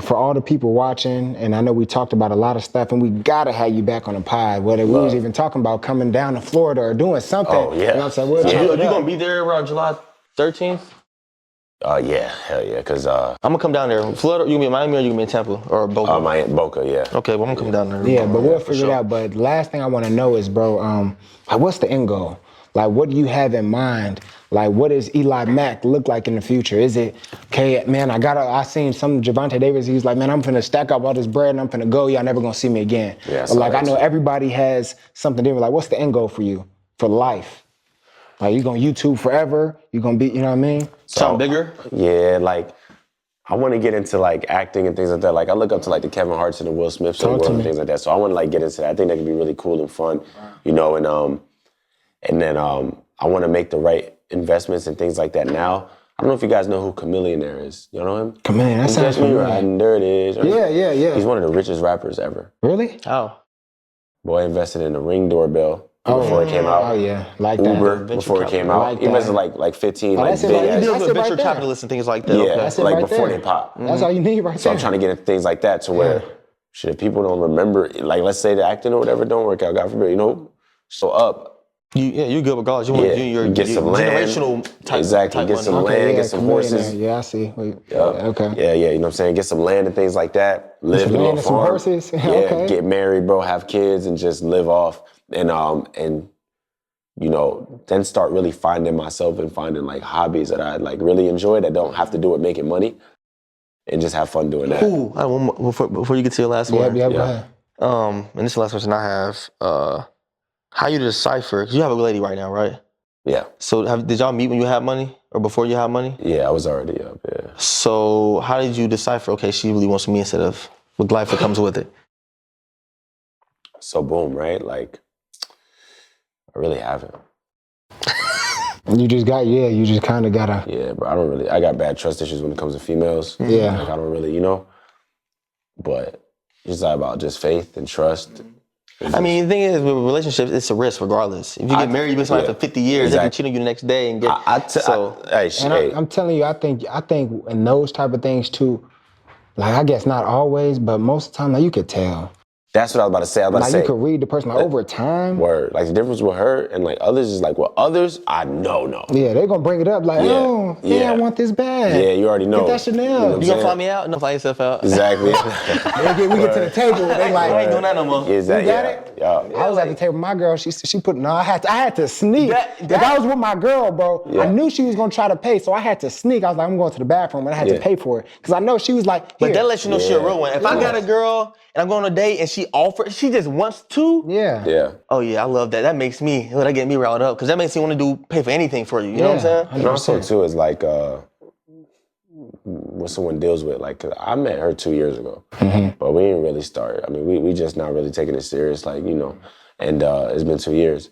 for all the people watching, and I know we talked about a lot of stuff, and we gotta have you back on the pod, whether we was even talking about coming down to Florida or doing something. Oh, yeah. You know what I'm saying? You gonna be there around July 13th? Yeah, hell yeah, because I'm gonna come down there. Florida, you gonna be in Miami or you gonna be in Tampa or Boca? Boca, yeah. Okay, well I'm gonna come down there. Yeah, but we'll figure it out. But the last thing I want to know is, bro, like what's the end goal? Like, what do you have in mind? Like, what does Eli Mack look like in the future? Is it, okay, man, I seen some Javante Davis, he's like, man, I'm finna stack up all this bread and I'm finna go, y'all never gonna see me again. Yeah, but like, I know everybody has something different. Like, what's the end goal for you, for life? Like, you gonna YouTube forever? You gonna be, you know what I mean? Something bigger? Yeah, like, I want to get into like acting and things like that. Like I look up to like the Kevin Harts and the Will Smiths of the world and things like that. So I want to like get into that. I think that could be really cool and fun, you know. And then I want to make the right investments and things like that now. I don't know if you guys know who Chameleonaire is. You know him? Chameleon, that sounds familiar. Right, there it is. Yeah. He's one of the richest rappers ever. Really? Oh. Boy invested in the Ring doorbell before it came out. Oh yeah, like Uber that. before it came out. Like he invested like 15 like that's it, big like, ass. Deals with right venture there. capitalists and things like that. Yeah, Okay. That's it like right before there. they pop. That's all you need right So there. I'm trying to get into things like that to where, shit, if people don't remember, like let's say the acting or whatever don't work out, God forbid, you know, so up. You're good regardless. You want to get some land. generational type. Exactly, type get money. some land, get some horses. Yeah, I see. Wait, Yeah. Okay. Yeah, you know what I'm saying? Get some land and things like that. Live some in a land little and some farm. horses? Yeah, Okay. get married, bro, have kids and just live off. And you know, then start really finding myself and finding like hobbies that I like really enjoy that don't have to do with making money and just have fun doing that. Ooh, I have one more, before you get to your last one. Yeah, go ahead. And this is the last question I have. How you decipher? Because you have a lady right now, right? Yeah. So did y'all meet when you had money or before you had money? Yeah, I was already up, yeah. So how did you decipher, okay, she really wants me instead of with life that comes with it? So boom, right? Like, I really haven't. You just kind of gotta. Yeah, bro, I got bad trust issues when it comes to females. Yeah. Like, I don't really, you know, but it's all about just faith and trust. I mean, the thing is, with relationships, it's a risk regardless. If you get married, you've been somebody for 50 years, they can cheat on you the next day and get, I'm telling you, I think in those type of things too, like I guess not always, but most of the time, like you could tell. That's what I was about to say. Like you could read the person like, over time. Word. Like the difference with her and like others is like, well, others, I know. Yeah, they're gonna bring it up like, I want this bad. Yeah, you already know. Get that Chanel. You gonna fly me out? No, fly yourself out. Exactly. we get to the table, they like, I ain't doing that no more. Exactly. You got it? Yeah. I was at the table with my girl. She put I had to sneak. If I was with my girl, bro, I knew she was gonna try to pay, so I had to sneak. I was like, I'm going to the bathroom, and I had to pay for it because I know she was like. But that lets you know she a real one. If I got a girl and I'm going on a date and she just wants to. Yeah. Oh yeah, I love that. That makes me. That get me riled up because that makes me want to pay for anything for you. You know what I'm saying? And also too is like what someone deals with. Like, 'cause I met her 2 years ago, but we didn't really start. I mean, we just not really taking it serious, like, you know. And it's been 2 years,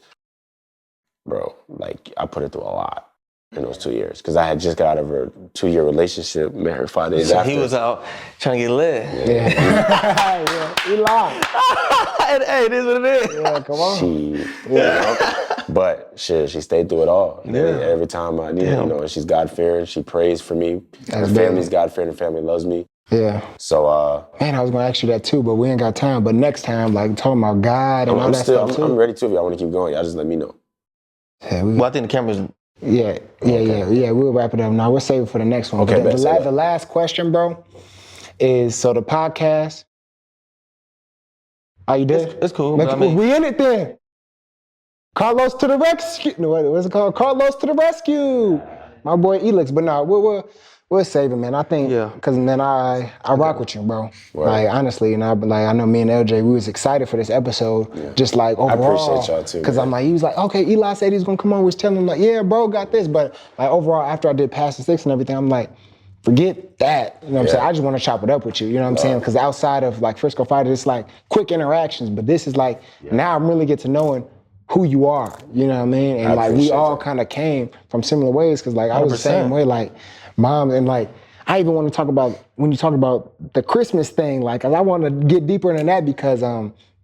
bro. Like, I put her through a lot in those 2 years because I had just got out of a 2-year relationship, met her 5 days after. He was out trying to get lit. Yeah. He lied. Hey, it is what it is. Yeah, come on. You know? But shit, she stayed through it all. Yeah. Every time I needed, you know, and she's God-fearing. She prays for me. Her family's God-fearing. Her family loves me. Yeah. So, man, I was gonna ask you that too, but we ain't got time. But next time, like talking about God and all that stuff too. I'm ready too. If y'all want to keep going, y'all just let me know. Yeah, well, I think the camera's. Yeah. We'll wrap it up now. We'll save it for the next one. Okay, but the last question, bro, is so the podcast. Are you did? It's cool. But I mean, we in it then. Carlos to the rescue. No, what's it called? Carlos to the rescue. My boy Elix. But no, we'll save it, man. I think, because man, I rock with you, bro. Word. Like honestly, and I know me and LJ, we was excited for this episode. Just like overall. I appreciate y'all too. Because I'm like, he was like, okay, Eli said he's gonna come on. We was telling him like, yeah, bro, got this. But like overall, after I did Past the Six and everything, I'm like, forget that. You know what I'm saying? I just want to chop it up with you. You know what I'm saying? Because outside of like Frisco Fighter, it's like quick interactions. But this is like now I'm really get to knowing who you are. You know what I mean? And like we all kind of came from similar ways. Because like I was the same way. Like mom and like I even want to talk about when you talk about the Christmas thing. Like I want to get deeper into that because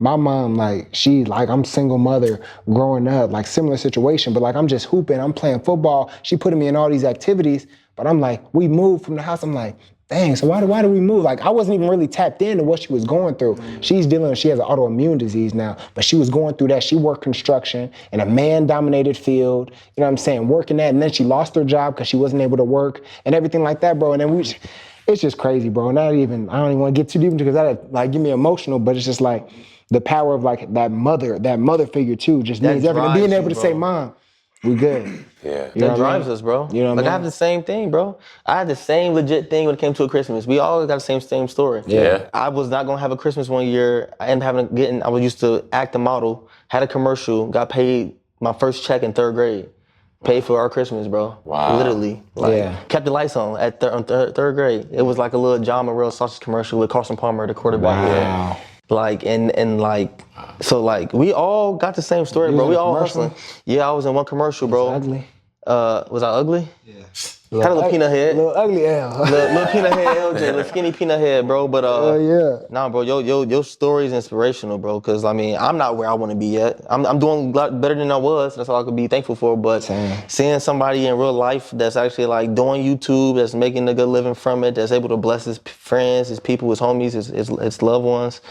my mom, like, she, like, I'm single mother growing up, like, similar situation, but, like, I'm just hooping, I'm playing football. She putting me in all these activities, but I'm like, we moved from the house. I'm like, dang, so why do we move? Like, I wasn't even really tapped into what she was going through. She has an autoimmune disease now, but she was going through that. She worked construction in a man-dominated field, you know what I'm saying, working that, and then she lost her job because she wasn't able to work and everything like that, bro. And then it's just crazy, bro. I don't even want to get too deep into because that, like, get me emotional, but it's just like, the power of like that mother figure too, just means everything. Being able to say, Mom, we good. Yeah. That drives us, bro. You know what I mean? I have the same thing, bro. I had the same legit thing when it came to a Christmas. We all got the same story. Yeah. I was not gonna have a Christmas one year. I was used to act a model, had a commercial, got paid my first check in 3rd grade. Paid for our Christmas, bro. Wow. Literally. Like, Yeah. kept the lights on at third grade. It was like a little John Morrell sausage commercial with Carson Palmer, the quarterback. Wow. Like, and like, so like, we all got the same story, bro. in We a all commercial? hustling. Yeah, I was in one commercial, bro. Ugly. Was I ugly? Yeah. Had a little peanut head. Little ugly L. Little peanut head, LJ, little skinny peanut head, bro. But yeah. nah, bro, your story's inspirational, bro. Cause I mean, I'm not where I want to be yet. I'm doing a lot better than I was. That's all I could be thankful for. But seeing somebody in real life that's actually like doing YouTube, that's making a good living from it, that's able to bless his friends, his people, his homies, his loved ones,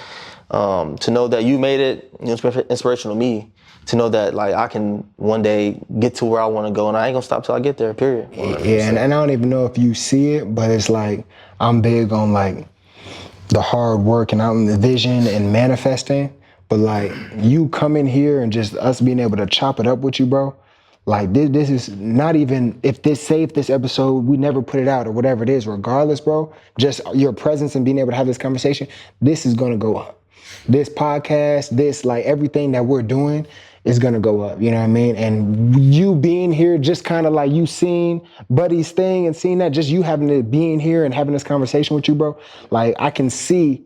to know that you made it, you know, inspirational to me. To know that like I can one day get to where I want to go, and I ain't gonna stop till I get there. Period. 100%. Yeah, and I don't even know if you see it, but it's like I'm big on like the hard work and I'm the vision and manifesting. But like you come in here and just us being able to chop it up with you, bro. Like this is not even if this episode we never put it out or whatever it is. Regardless, bro, just your presence and being able to have this conversation, this is gonna go up. This podcast, this like everything that we're doing is gonna go up, you know what I mean? And you being here, just kind of like you seeing Buddy's thing and seeing that, just you having to be in here and having this conversation with you, bro. Like I can see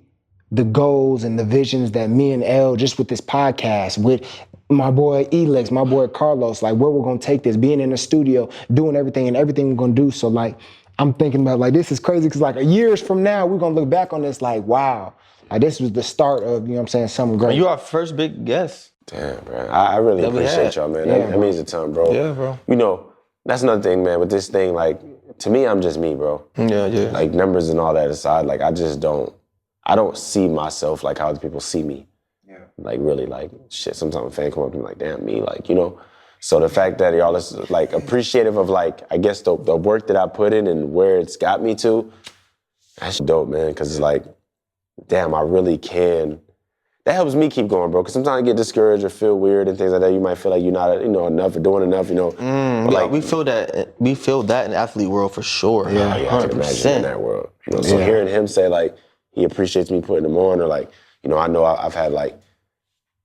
the goals and the visions that me and L, just with this podcast, with my boy Elex, my boy Carlos, like where we're gonna take this, being in the studio, doing everything and everything we're gonna do. So like, I'm thinking about like, this is crazy, cause like years from now, we're gonna look back on this like, wow, like this was the start of, you know what I'm saying, something great. You are our first big guest. Damn, bro. I really appreciate y'all, man. That means a ton, bro. Yeah, bro. You know, that's another thing, man, with this thing, like, to me, I'm just me, bro. Yeah. Like, numbers and all that aside, like, I don't see myself like how other people see me. Yeah. Like, really, like, shit, sometimes a fan come up to me like, damn, me, like, you know. So the fact that y'all is, like, appreciative of, like, I guess the work that I put in and where it's got me to, that's dope, man, because it's like, damn, I really can. That helps me keep going, bro. Because sometimes I get discouraged or feel weird and things like that. You might feel like you're not, you know, enough or doing enough, you know. But like we feel that in the athlete world for sure. Yeah, 100%. I can imagine in that world. You know, so hearing him say like he appreciates me putting him on, or like, you know I've had like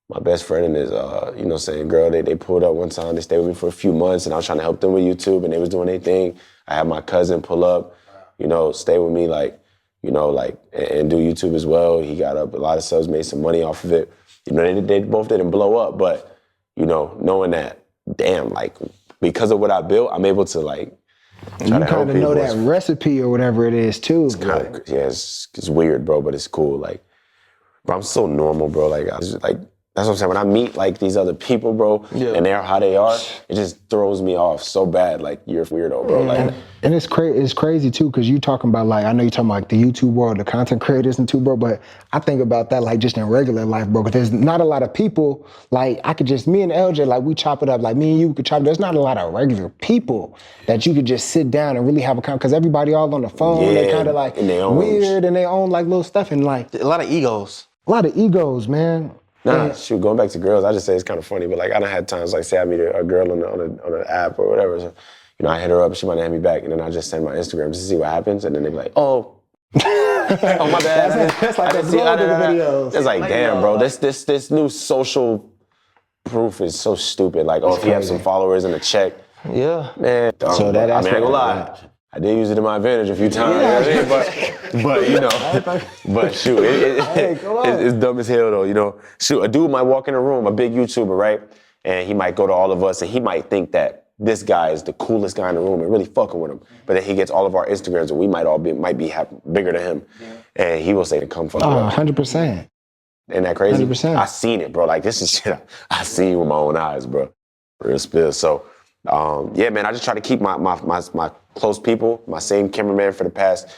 my best friend and his, you know, saying girl, they pulled up one time. They stayed with me for a few months, and I was trying to help them with YouTube, and they was doing their thing. I had my cousin pull up, you know, stay with me, like. You know, like, and do YouTube as well. He got up a lot of subs, made some money off of it. You know, they both didn't blow up, but, you know, knowing that, damn, like, because of what I built, I'm able to, like, try to help people. You kind of know that recipe or whatever it is, too. It's kind of, yeah, it's weird, bro, but it's cool. Like, bro, I'm so normal, bro. Like, that's what I'm saying. When I meet, like, these other people, bro, and they're how they are, it just throws me off so bad. Like, you're a weirdo, bro. Like, and it's crazy, too, because you talking about, like, I know you're talking about, like, the YouTube world, the content creators and too, bro, but I think about that, like, just in regular life, bro, because there's not a lot of people, like, me and LJ, like, we chop it up, like, me and you could chop it up. There's not a lot of regular people that you could just sit down and really have a conversation, because everybody all on the phone, they kind of, like, weird, and they own, like, little stuff, and, like... A lot of egos. Man. Nah, shoot, going back to girls, I just say it's kind of funny, but like I done had times like say I meet a girl on an app or whatever, so, you know, I hit her up, she might have me back, and then I just send my Instagram just to see what happens, and then they be like, oh my bad. That's like the videos. It's like, damn, bro, this new social proof is so stupid. Like, if you have some followers and a check, yeah, man. So that I mean, I ain't gonna lie. I did use it to my advantage a few times, you know what I mean? But you know, but shoot, it's dumb as hell though, you know. Shoot, a dude might walk in a room, a big YouTuber, right? And he might go to all of us and he might think that this guy is the coolest guy in the room and really fucking with him. But then he gets all of our Instagrams and we might be bigger than him. Yeah. And he will say to come fuck up. 100%. Ain't that crazy? 100%. I seen it, bro. Like, this is shit I seen with my own eyes, bro. Real spill. So, yeah, man, I just try to keep my close people, my same cameraman for the past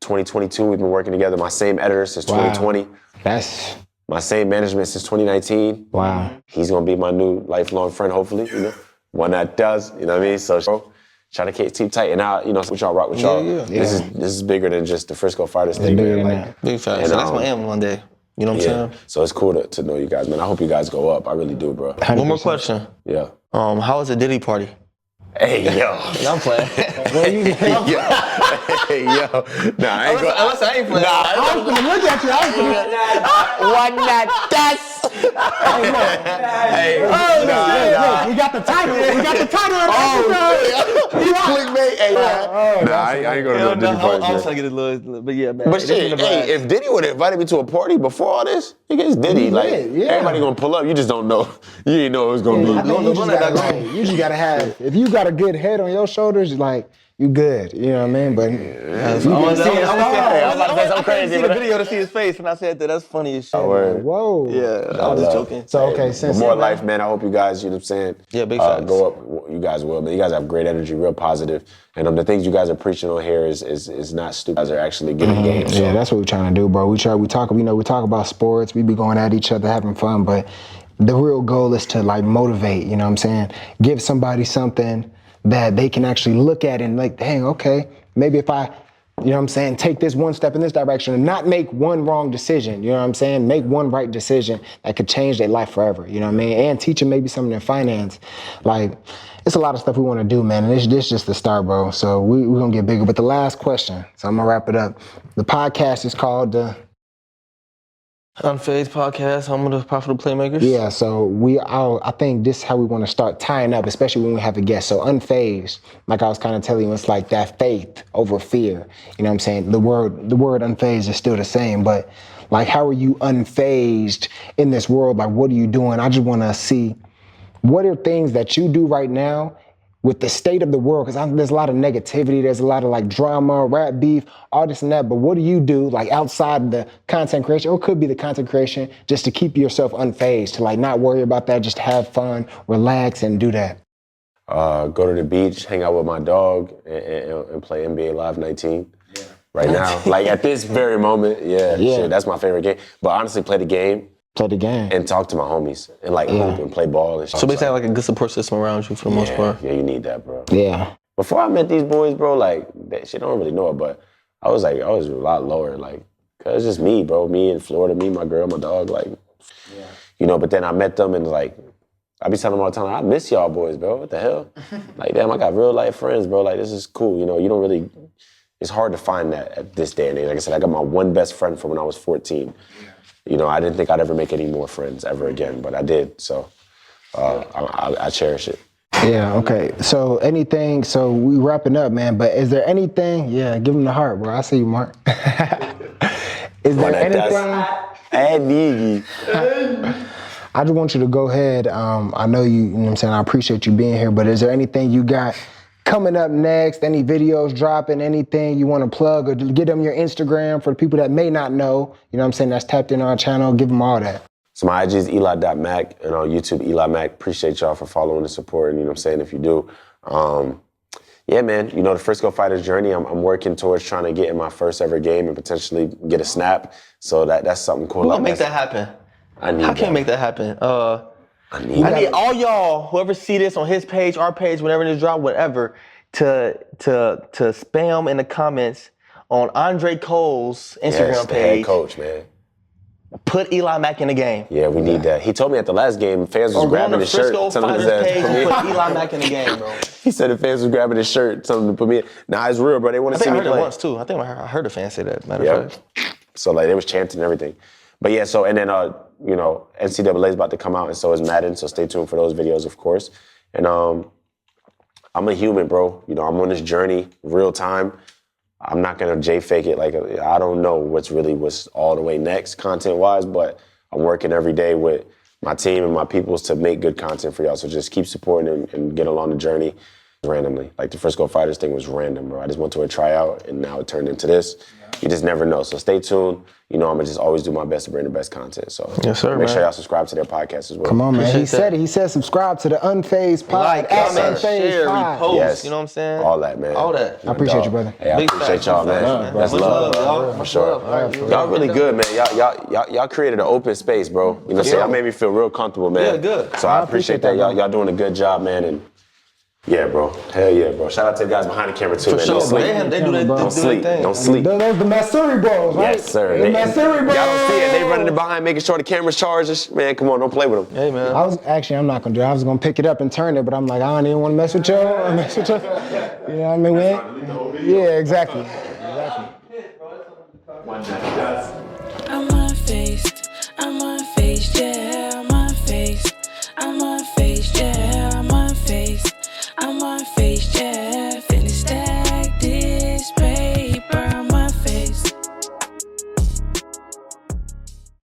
2022. We've been working together. My same editor since 2020. That's... My same management since 2019. Wow. He's gonna be my new lifelong friend, hopefully, you know. One that does, you know what I mean? So, bro, try to keep tight. And now, you know, with y'all, rock with y'all. Yeah. This is bigger than just the Frisco Fighters thing. Bigger than that. Big facts. And that's my aim one day. You know what I'm saying? So it's cool to know you guys, man. I hope you guys go up. I really do, bro. 100%. One more question. Yeah. How was the Diddy party? Hey, yo. I'm playing. Hey, yo. Nah, I ain't Unless I ain't playing. I was gonna look at you. One that does. Look, we got the title. We got the title of the episode. Clickbait. Hey, man. Nah, I ain't gonna do Diddy I party. was trying to get a little, but yeah, man. But shit, hey, if Diddy would have invited me to a party before all this, I guess Diddy, like, everybody gonna pull up. You just don't know. You didn't know it was gonna be. You just gotta have, if you got a good head on your shoulders, like, you good, you know what I mean? But I was crazy. I see the video to see his face, and I said that. That's funny as shit. Whoa. Yeah, I was just joking. So okay, since more life, man. I hope you guys, you know what I'm saying? Yeah, big facts. Go up. You guys will, man. You guys have great energy, real positive. And the things you guys are preaching on here is not stupid. You guys are actually getting games. So. Yeah, that's what we're trying to do, bro. We talk about sports. We be going at each other, having fun, but the real goal is to like motivate. You know what I'm saying? Give somebody something that they can actually look at and like, dang, okay, maybe if I, you know what I'm saying, take this one step in this direction and not make one wrong decision, you know what I'm saying, make one right decision that could change their life forever, you know what I mean, and teach them maybe something in finance. Like, it's a lot of stuff we want to do, man, and this just the start, bro, so we're going to get bigger. But the last question, so I'm going to wrap it up. The podcast is called the Unphazed podcast, home of the profitable playmakers. Yeah, so I think this is how we want to start tying up, especially when we have a guest. So unfazed, like I was kind of telling you, it's like that faith over fear. You know what I'm saying? The word unfazed is still the same, but like, how are you unfazed in this world? Like, what are you doing? I just want to see what are things that you do right now with the state of the world, because there's a lot of negativity, there's a lot of like drama, rap beef, all this and that, but what do you do like outside the content creation, or it could be the content creation, just to keep yourself unfazed, to like not worry about that, just have fun, relax, and do that? Go to the beach, hang out with my dog, and play NBA Live 19. Yeah. Right now, like at this very moment, shit, that's my favorite game. But honestly, play the game. And talk to my homies and like hoop and play ball and shit. So basically like a good support system around you for the most part. Yeah, you need that, bro. Yeah. Before I met these boys, bro, like, that shit, don't really know it, but I was a lot lower, like, cause it's just me, bro. Me in Florida, me, my girl, my dog, like, you know, but then I met them and like, I be telling them all the time, I miss y'all boys, bro. What the hell? Like, damn, I got real life friends, bro. Like, this is cool. You know, you don't really, it's hard to find that at this day and age. Like I said, I got my one best friend from when I was 14. You know, I didn't think I'd ever make any more friends ever again, but I did. So I cherish it. Yeah, okay. So we wrapping up, man, but is there anything, give him the heart, bro. I see you, Mark. Is there anything? I just want you to go ahead. I know you know what I'm saying, I appreciate you being here, but is there anything you got coming up next, any videos dropping, anything you want to plug, or get them your Instagram for the people that may not know, you know what I'm saying, that's tapped in our channel, give them all that. So my IG is Eli.Mack, and on YouTube, Eli Mack. Appreciate y'all for following and supporting, you know what I'm saying, if you do. Yeah, man, you know, the Frisco Fighters journey, I'm working towards trying to get in my first ever game and potentially get a snap, so that's something cool. Who gonna make that happen? How can we make that happen? I need all y'all, whoever see this on his page, our page, whenever this drop, whatever, to spam in the comments on Andre Cole's Instagram the page. Head coach, man. Put Eli Mack in the game. Yeah, we need that. He told me at the last game, fans was grabbing his shirt. Frisco Fighters page and put Eli Mack in the game, bro. He said the fans was grabbing his shirt, telling him to put me in. Nah, it's real, bro. They want to see me play. I heard it once too. I think I heard a fan say that. Matter of fact. So like they was chanting and everything. But yeah, so and then you know, NCAA is about to come out, and so is Madden. So stay tuned for those videos, of course. And I'm a human, bro. You know, I'm on this journey, real time. I'm not gonna fake it. Like, I don't know what's all the way next content-wise, but I'm working every day with my team and my peoples to make good content for y'all. So just keep supporting and get along the journey randomly. Like the Frisco Fighters thing was random, bro. I just went to a tryout, and now it turned into this. You just never know. So stay tuned. You know, I'm gonna just always do my best to bring the best content. So yes, sir, make sure y'all subscribe to their podcast as well. Come on, man. He said it. He said subscribe to the Unphazed pod. Like, comment, share, repost. Yes. You know what I'm saying? All that, man. All that. I appreciate you, brother. Hey, I appreciate y'all, man. That's love, y'all. For sure. Y'all really good, man. Y'all created an open space, bro. You know what I'm saying? Y'all made me feel real comfortable, man. Yeah, good. So I appreciate that. Y'all doing a good job, man. And yeah, bro. Hell yeah, bro. Shout out to the guys behind the camera too, man. Sure, don't sleep. They do their Don't sleep. thing. Don't sleep. Those the Matsuri bros, right? Yes, sir. The Matsuri bros. Y'all don't see it. They running it behind, making sure the camera's charged. Man, come on, don't play with them. Hey, man. I'm not gonna do it. I was gonna pick it up and turn it, but I'm like, I don't even want to mess with y'all. You know what I mean? Yeah, exactly.